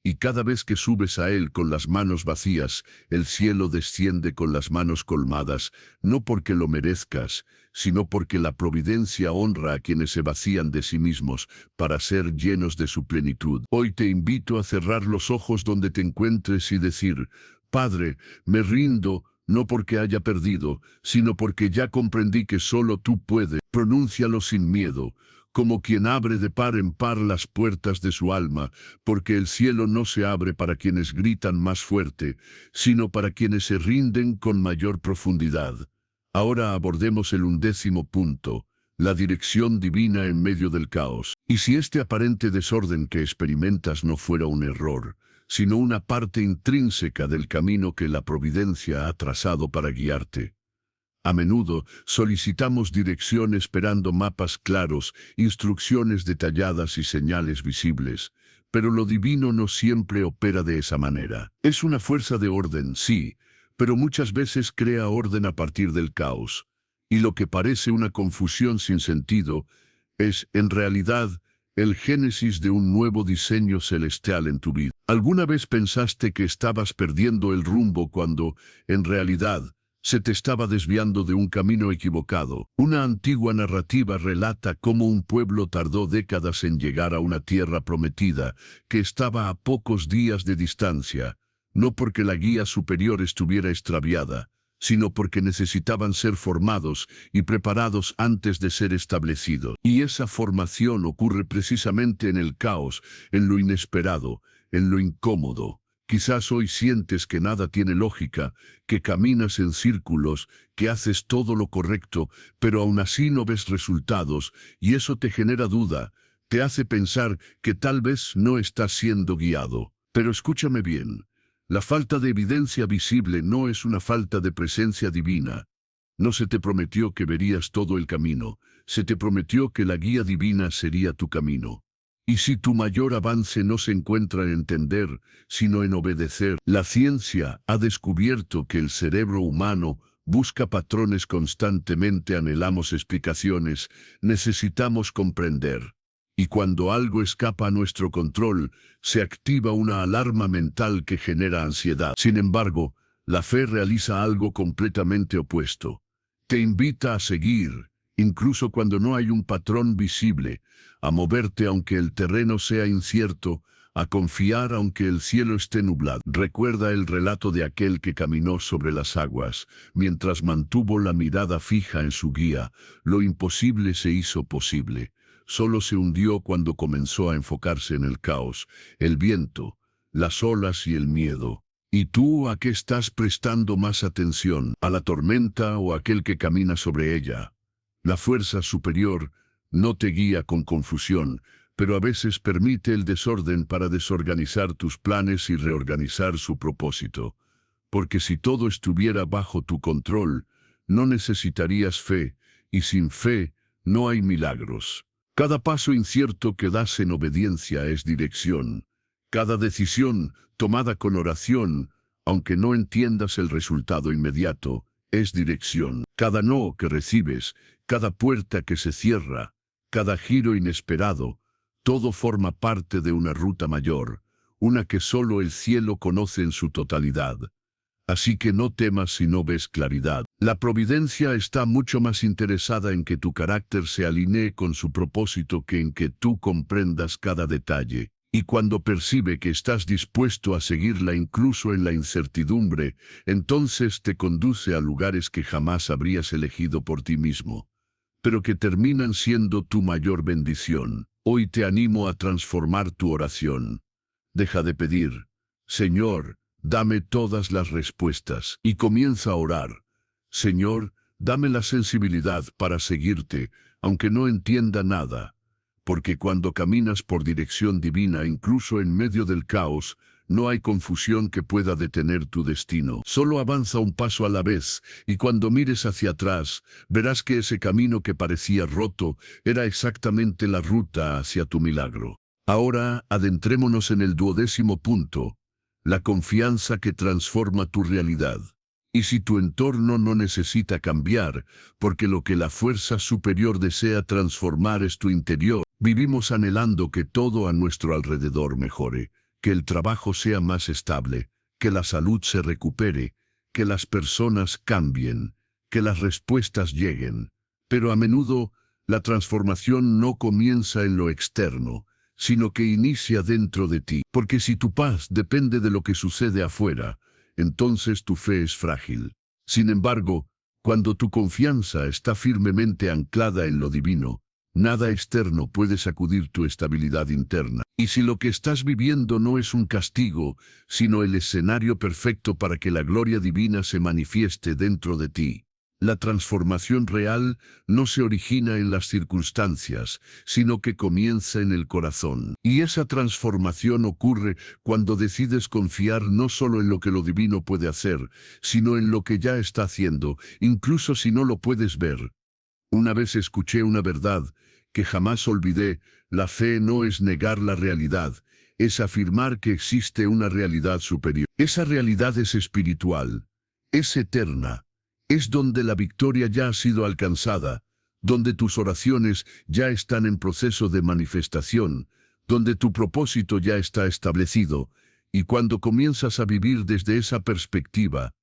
y cada vez que subes a él con las manos vacías, el cielo desciende con las manos colmadas, no porque lo merezcas, sino porque la providencia honra a quienes se vacían de sí mismos para ser llenos de su plenitud. Hoy te invito a cerrar los ojos donde te encuentres y decir: Padre, me rindo, no porque haya perdido, sino porque ya comprendí que solo tú puedes. Pronúncialo sin miedo, como quien abre de par en par las puertas de su alma, porque el cielo no se abre para quienes gritan más fuerte, sino para quienes se rinden con mayor profundidad. Ahora abordemos el 11º punto, la dirección divina en medio del caos. Y si este aparente desorden que experimentas no fuera un error, sino una parte intrínseca del camino que la providencia ha trazado para guiarte. A menudo solicitamos dirección esperando mapas claros, instrucciones detalladas y señales visibles, pero lo divino no siempre opera de esa manera. Es una fuerza de orden, sí, pero muchas veces crea orden a partir del caos, y lo que parece una confusión sin sentido es, en realidad, el génesis de un nuevo diseño celestial en tu vida. ¿Alguna vez pensaste que estabas perdiendo el rumbo cuando, en realidad, se te estaba desviando de un camino equivocado? Una antigua narrativa relata cómo un pueblo tardó décadas en llegar a una tierra prometida que estaba a pocos días de distancia, no porque la guía superior estuviera extraviada, sino porque necesitaban ser formados y preparados antes de ser establecidos. Y esa formación ocurre precisamente en el caos, en lo inesperado, en lo incómodo. Quizás hoy sientes que nada tiene lógica, que caminas en círculos, que haces todo lo correcto, pero aún así no ves resultados, y eso te genera duda, te hace pensar que tal vez no estás siendo guiado. Pero escúchame bien. La falta de evidencia visible no es una falta de presencia divina. No se te prometió que verías todo el camino, se te prometió que la guía divina sería tu camino. Y si tu mayor avance no se encuentra en entender, sino en obedecer, la ciencia ha descubierto que el cerebro humano busca patrones constantemente, anhelamos explicaciones, necesitamos comprender. Y cuando algo escapa a nuestro control, se activa una alarma mental que genera ansiedad. Sin embargo, la fe realiza algo completamente opuesto. Te invita a seguir, incluso cuando no hay un patrón visible, a moverte aunque el terreno sea incierto, a confiar aunque el cielo esté nublado. Recuerda el relato de aquel que caminó sobre las aguas, mientras mantuvo la mirada fija en su guía, lo imposible se hizo posible. Solo se hundió cuando comenzó a enfocarse en el caos, el viento, las olas y el miedo. ¿Y tú a qué estás prestando más atención? ¿A la tormenta o a aquel que camina sobre ella? La fuerza superior no te guía con confusión, pero a veces permite el desorden para desorganizar tus planes y reorganizar su propósito. Porque si todo estuviera bajo tu control, no necesitarías fe, y sin fe no hay milagros. Cada paso incierto que das en obediencia es dirección. Cada decisión tomada con oración, aunque no entiendas el resultado inmediato, es dirección. Cada no que recibes, cada puerta que se cierra, cada giro inesperado, todo forma parte de una ruta mayor, una que solo el cielo conoce en su totalidad. Así que no temas si no ves claridad. La providencia está mucho más interesada en que tu carácter se alinee con su propósito que en que tú comprendas cada detalle. Y cuando percibe que estás dispuesto a seguirla incluso en la incertidumbre, entonces te conduce a lugares que jamás habrías elegido por ti mismo, pero que terminan siendo tu mayor bendición. Hoy te animo a transformar tu oración. Deja de pedir, Señor, dame todas las respuestas, y comienza a orar. Señor, dame la sensibilidad para seguirte, aunque no entienda nada. Porque cuando caminas por dirección divina, incluso en medio del caos, no hay confusión que pueda detener tu destino. Solo avanza un paso a la vez, y cuando mires hacia atrás, verás que ese camino que parecía roto era exactamente la ruta hacia tu milagro. Ahora, adentrémonos en el 12º punto. La confianza que transforma tu realidad. Y si tu entorno no necesita cambiar, porque lo que la fuerza superior desea transformar es tu interior, vivimos anhelando que todo a nuestro alrededor mejore, que el trabajo sea más estable, que la salud se recupere, que las personas cambien, que las respuestas lleguen. Pero a menudo, la transformación no comienza en lo externo, sino que inicia dentro de ti. Porque si tu paz depende de lo que sucede afuera, entonces tu fe es frágil. Sin embargo, cuando tu confianza está firmemente anclada en lo divino, nada externo puede sacudir tu estabilidad interna. Y si lo que estás viviendo no es un castigo, sino el escenario perfecto para que la gloria divina se manifieste dentro de ti, la transformación real no se origina en las circunstancias, sino que comienza en el corazón. Y esa transformación ocurre cuando decides confiar no solo en lo que lo divino puede hacer, sino en lo que ya está haciendo, incluso si no lo puedes ver. Una vez escuché una verdad que jamás olvidé: la fe no es negar la realidad, es afirmar que existe una realidad superior. Esa realidad es espiritual, es eterna. Es donde la victoria ya ha sido alcanzada, donde tus oraciones ya están en proceso de manifestación, donde tu propósito ya está establecido, y cuando comienzas a vivir desde esa perspectiva,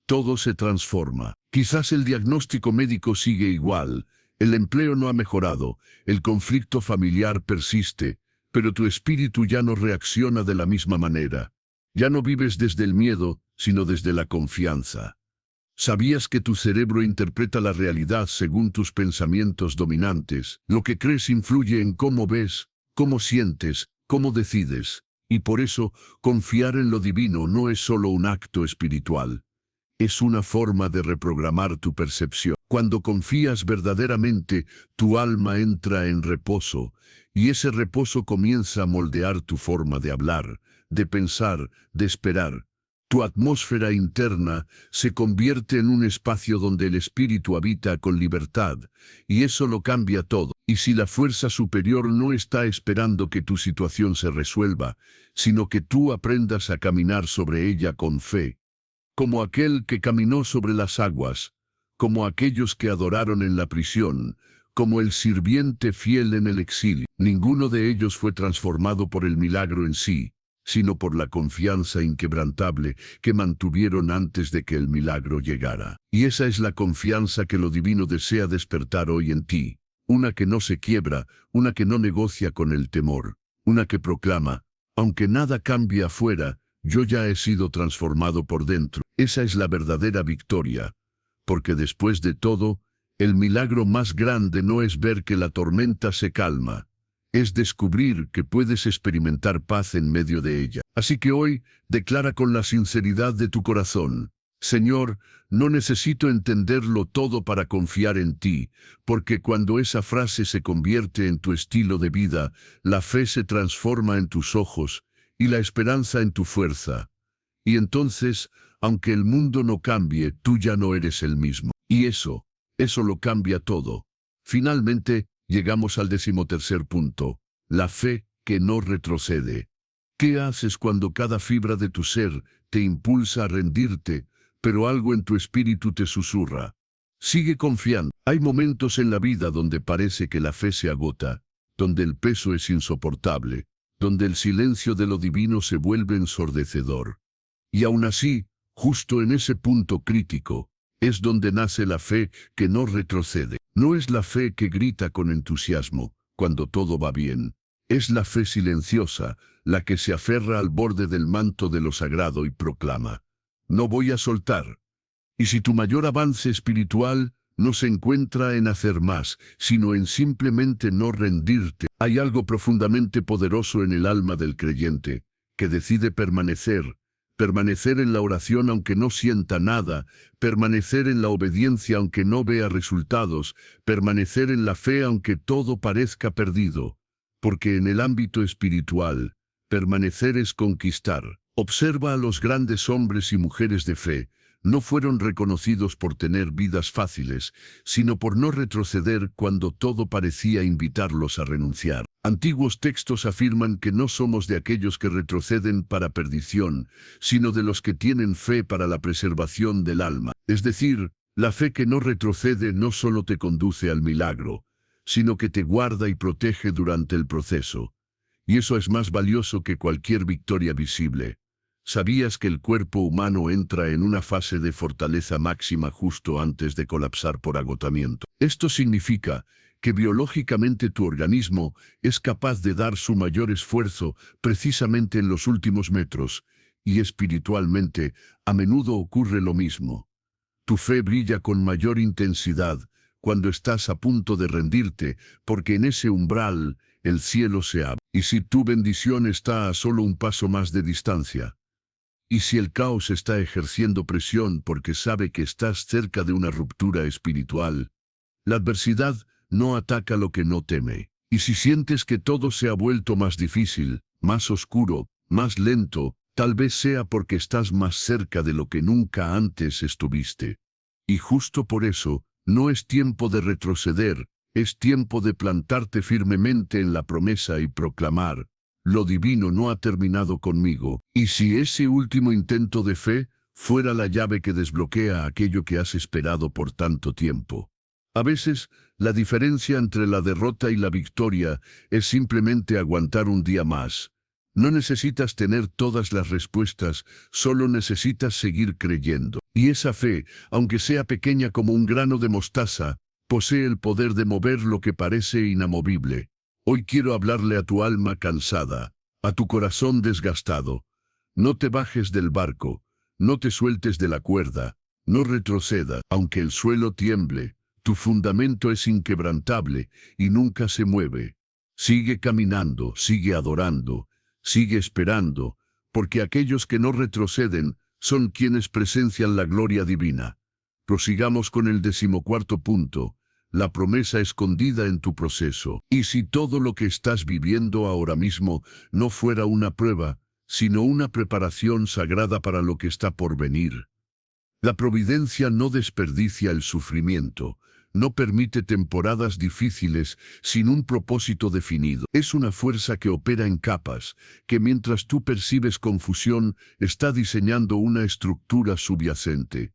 todo se transforma. Quizás el diagnóstico médico sigue igual, el empleo no ha mejorado, el conflicto familiar persiste, pero tu espíritu ya no reacciona de la misma manera. Ya no vives desde el miedo, sino desde la confianza. ¿Sabías que tu cerebro interpreta la realidad según tus pensamientos dominantes? Lo que crees influye en cómo ves, cómo sientes, cómo decides. Y por eso, confiar en lo divino no es solo un acto espiritual. Es una forma de reprogramar tu percepción. Cuando confías verdaderamente, tu alma entra en reposo, y ese reposo comienza a moldear tu forma de hablar, de pensar, de esperar. Tu atmósfera interna se convierte en un espacio donde el espíritu habita con libertad, y eso lo cambia todo. Y si la fuerza superior no está esperando que tu situación se resuelva, sino que tú aprendas a caminar sobre ella con fe, como aquel que caminó sobre las aguas, como aquellos que adoraron en la prisión, como el sirviente fiel en el exilio, ninguno de ellos fue transformado por el milagro en sí, sino por la confianza inquebrantable que mantuvieron antes de que el milagro llegara. Y esa es la confianza que lo divino desea despertar hoy en ti, una que no se quiebra, una que no negocia con el temor, una que proclama: aunque nada cambie afuera, yo ya he sido transformado por dentro. Esa es la verdadera victoria, porque después de todo, el milagro más grande no es ver que la tormenta se calma, es descubrir que puedes experimentar paz en medio de ella. Así que hoy, declara con la sinceridad de tu corazón: Señor, no necesito entenderlo todo para confiar en ti, porque cuando esa frase se convierte en tu estilo de vida, la fe se transforma en tus ojos, y la esperanza en tu fuerza. Y entonces, aunque el mundo no cambie, tú ya no eres el mismo. Y eso lo cambia todo. Finalmente, llegamos al 13º punto: la fe que no retrocede. ¿Qué haces cuando cada fibra de tu ser te impulsa a rendirte, pero algo en tu espíritu te susurra: sigue confiando? Hay momentos en la vida donde parece que la fe se agota, donde el peso es insoportable, donde el silencio de lo divino se vuelve ensordecedor. Y aún así, justo en ese punto crítico, es donde nace la fe que no retrocede. No es la fe que grita con entusiasmo cuando todo va bien. Es la fe silenciosa, la que se aferra al borde del manto de lo sagrado y proclama: no voy a soltar. Y si tu mayor avance espiritual no se encuentra en hacer más, sino en simplemente no rendirte, hay algo profundamente poderoso en el alma del creyente, que decide permanecer en la oración aunque no sienta nada, permanecer en la obediencia aunque no vea resultados, permanecer en la fe aunque todo parezca perdido. Porque en el ámbito espiritual, permanecer es conquistar. Observa a los grandes hombres y mujeres de fe. No fueron reconocidos por tener vidas fáciles, sino por no retroceder cuando todo parecía invitarlos a renunciar. Antiguos textos afirman que no somos de aquellos que retroceden para perdición, sino de los que tienen fe para la preservación del alma. Es decir, la fe que no retrocede no solo te conduce al milagro, sino que te guarda y protege durante el proceso. Y eso es más valioso que cualquier victoria visible. ¿Sabías que el cuerpo humano entra en una fase de fortaleza máxima justo antes de colapsar por agotamiento? Esto significa que biológicamente tu organismo es capaz de dar su mayor esfuerzo precisamente en los últimos metros, y espiritualmente a menudo ocurre lo mismo. Tu fe brilla con mayor intensidad cuando estás a punto de rendirte, porque en ese umbral el cielo se abre. Y si tu bendición está a solo un paso más de distancia, y si el caos está ejerciendo presión porque sabe que estás cerca de una ruptura espiritual, la adversidad no ataca lo que no teme. Y si sientes que todo se ha vuelto más difícil, más oscuro, más lento, tal vez sea porque estás más cerca de lo que nunca antes estuviste. Y justo por eso, no es tiempo de retroceder, es tiempo de plantarte firmemente en la promesa y proclamar: lo divino no ha terminado conmigo. Y si ese último intento de fe fuera la llave que desbloquea aquello que has esperado por tanto tiempo. A veces, la diferencia entre la derrota y la victoria es simplemente aguantar un día más. No necesitas tener todas las respuestas, solo necesitas seguir creyendo. Y esa fe, aunque sea pequeña como un grano de mostaza, posee el poder de mover lo que parece inamovible. Hoy quiero hablarle a tu alma cansada, a tu corazón desgastado. No te bajes del barco, no te sueltes de la cuerda, no retrocedas, aunque el suelo tiemble. Tu fundamento es inquebrantable y nunca se mueve. Sigue caminando, sigue adorando, sigue esperando, porque aquellos que no retroceden son quienes presencian la gloria divina. Prosigamos con el 14º punto, la promesa escondida en tu proceso. Y si todo lo que estás viviendo ahora mismo no fuera una prueba, sino una preparación sagrada para lo que está por venir. La providencia no desperdicia el sufrimiento, no permite temporadas difíciles sin un propósito definido. Es una fuerza que opera en capas, que mientras tú percibes confusión, está diseñando una estructura subyacente.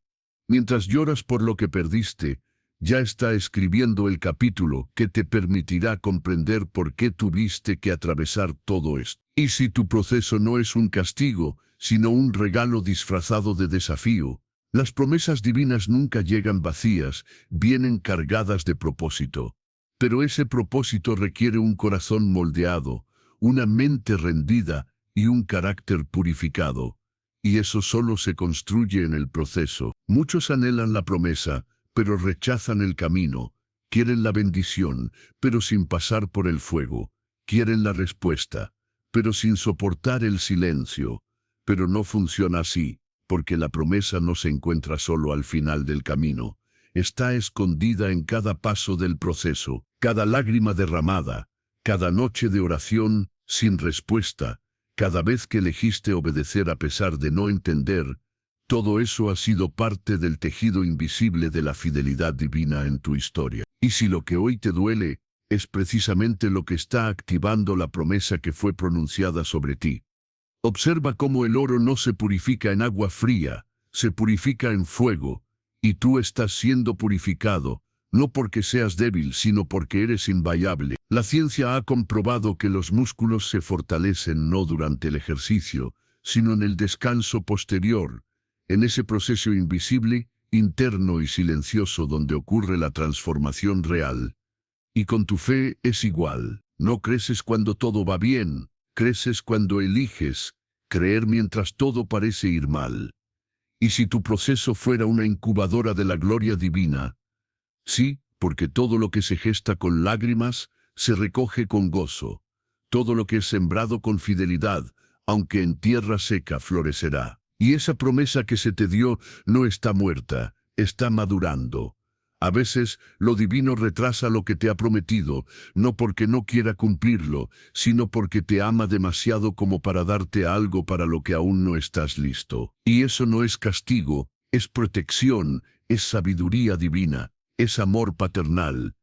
Mientras lloras por lo que perdiste, ya está escribiendo el capítulo que te permitirá comprender por qué tuviste que atravesar todo esto. Y si tu proceso no es un castigo, sino un regalo disfrazado de desafío, las promesas divinas nunca llegan vacías, vienen cargadas de propósito. Pero ese propósito requiere un corazón moldeado, una mente rendida y un carácter purificado. Y eso solo se construye en el proceso. Muchos anhelan la promesa, pero rechazan el camino. Quieren la bendición, pero sin pasar por el fuego. Quieren la respuesta, pero sin soportar el silencio. Pero no funciona así, porque la promesa no se encuentra solo al final del camino. Está escondida en cada paso del proceso, cada lágrima derramada, cada noche de oración sin respuesta, cada vez que elegiste obedecer a pesar de no entender. Todo eso ha sido parte del tejido invisible de la fidelidad divina en tu historia. Y si lo que hoy te duele es precisamente lo que está activando la promesa que fue pronunciada sobre ti. Observa cómo el oro no se purifica en agua fría, se purifica en fuego, y tú estás siendo purificado, no porque seas débil, sino porque eres inviable. La ciencia ha comprobado que los músculos se fortalecen no durante el ejercicio, sino en el descanso posterior, en ese proceso invisible, interno y silencioso donde ocurre la transformación real. Y con tu fe es igual. No creces cuando todo va bien, creces cuando eliges creer mientras todo parece ir mal. Y si tu proceso fuera una incubadora de la gloria divina, sí, porque todo lo que se gesta con lágrimas, se recoge con gozo. Todo lo que es sembrado con fidelidad, aunque en tierra seca, florecerá. Y esa promesa que se te dio no está muerta, está madurando. A veces, lo divino retrasa lo que te ha prometido, no porque no quiera cumplirlo, sino porque te ama demasiado como para darte algo para lo que aún no estás listo. Y eso no es castigo, es protección, es sabiduría divina, es amor paternal.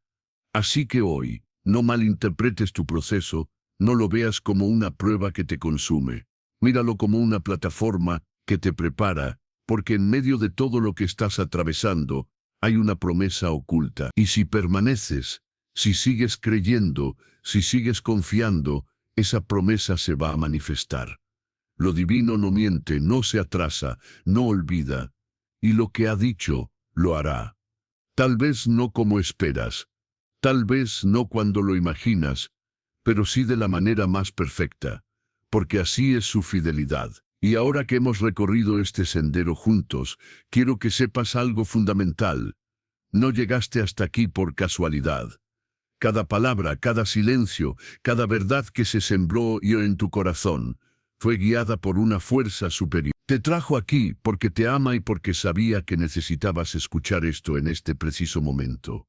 Así que hoy, no malinterpretes tu proceso, no lo veas como una prueba que te consume. Míralo como una plataforma que te prepara, porque en medio de todo lo que estás atravesando, hay una promesa oculta. Y si permaneces, si sigues creyendo, si sigues confiando, esa promesa se va a manifestar. Lo divino no miente, no se atrasa, no olvida. Y lo que ha dicho, lo hará. Tal vez no como esperas, tal vez no cuando lo imaginas, pero sí de la manera más perfecta, porque así es su fidelidad. Y ahora que hemos recorrido este sendero juntos, quiero que sepas algo fundamental. No llegaste hasta aquí por casualidad. Cada palabra, cada silencio, cada verdad que se sembró en tu corazón, fue guiada por una fuerza superior. Te trajo aquí porque te ama y porque sabía que necesitabas escuchar esto en este preciso momento.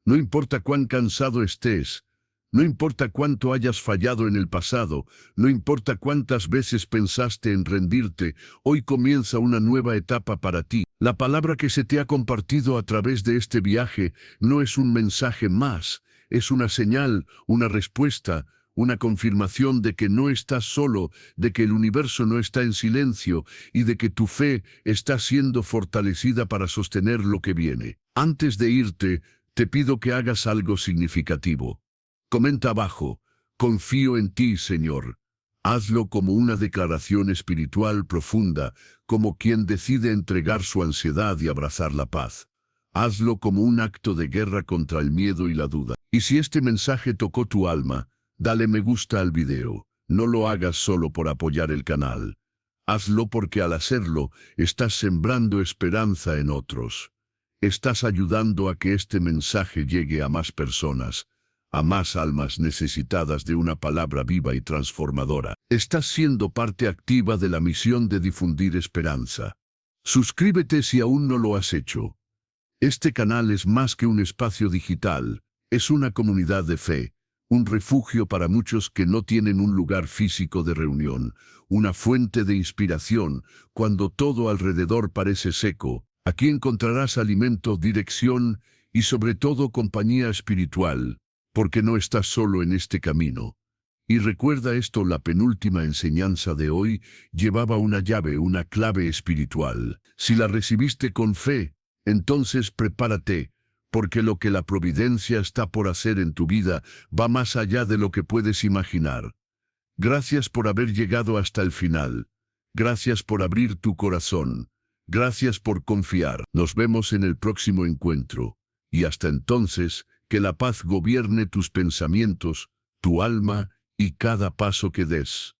No importa cuán cansado estés, no importa cuánto hayas fallado en el pasado, no importa cuántas veces pensaste en rendirte, hoy comienza una nueva etapa para ti. La palabra que se te ha compartido a través de este viaje no es un mensaje más, es una señal, una respuesta, una confirmación de que no estás solo, de que el universo no está en silencio y de que tu fe está siendo fortalecida para sostener lo que viene. Antes de irte, te pido que hagas algo significativo. Comenta abajo, confío en ti, Señor. Hazlo como una declaración espiritual profunda, como quien decide entregar su ansiedad y abrazar la paz. Hazlo como un acto de guerra contra el miedo y la duda. Y si este mensaje tocó tu alma, dale me gusta al video. No lo hagas solo por apoyar el canal. Hazlo porque al hacerlo, estás sembrando esperanza en otros. Estás ayudando a que este mensaje llegue a más personas, a más almas necesitadas de una palabra viva y transformadora. Estás siendo parte activa de la misión de difundir esperanza. Suscríbete si aún no lo has hecho. Este canal es más que un espacio digital, es una comunidad de fe, un refugio para muchos que no tienen un lugar físico de reunión, una fuente de inspiración cuando todo alrededor parece seco. Aquí encontrarás alimento, dirección y sobre todo compañía espiritual, porque no estás solo en este camino. Y recuerda esto, la penúltima enseñanza de hoy llevaba una llave, una clave espiritual. Si la recibiste con fe, entonces prepárate, porque lo que la providencia está por hacer en tu vida va más allá de lo que puedes imaginar. Gracias por haber llegado hasta el final. Gracias por abrir tu corazón. Gracias por confiar. Nos vemos en el próximo encuentro. Y hasta entonces, que la paz gobierne tus pensamientos, tu alma y cada paso que des.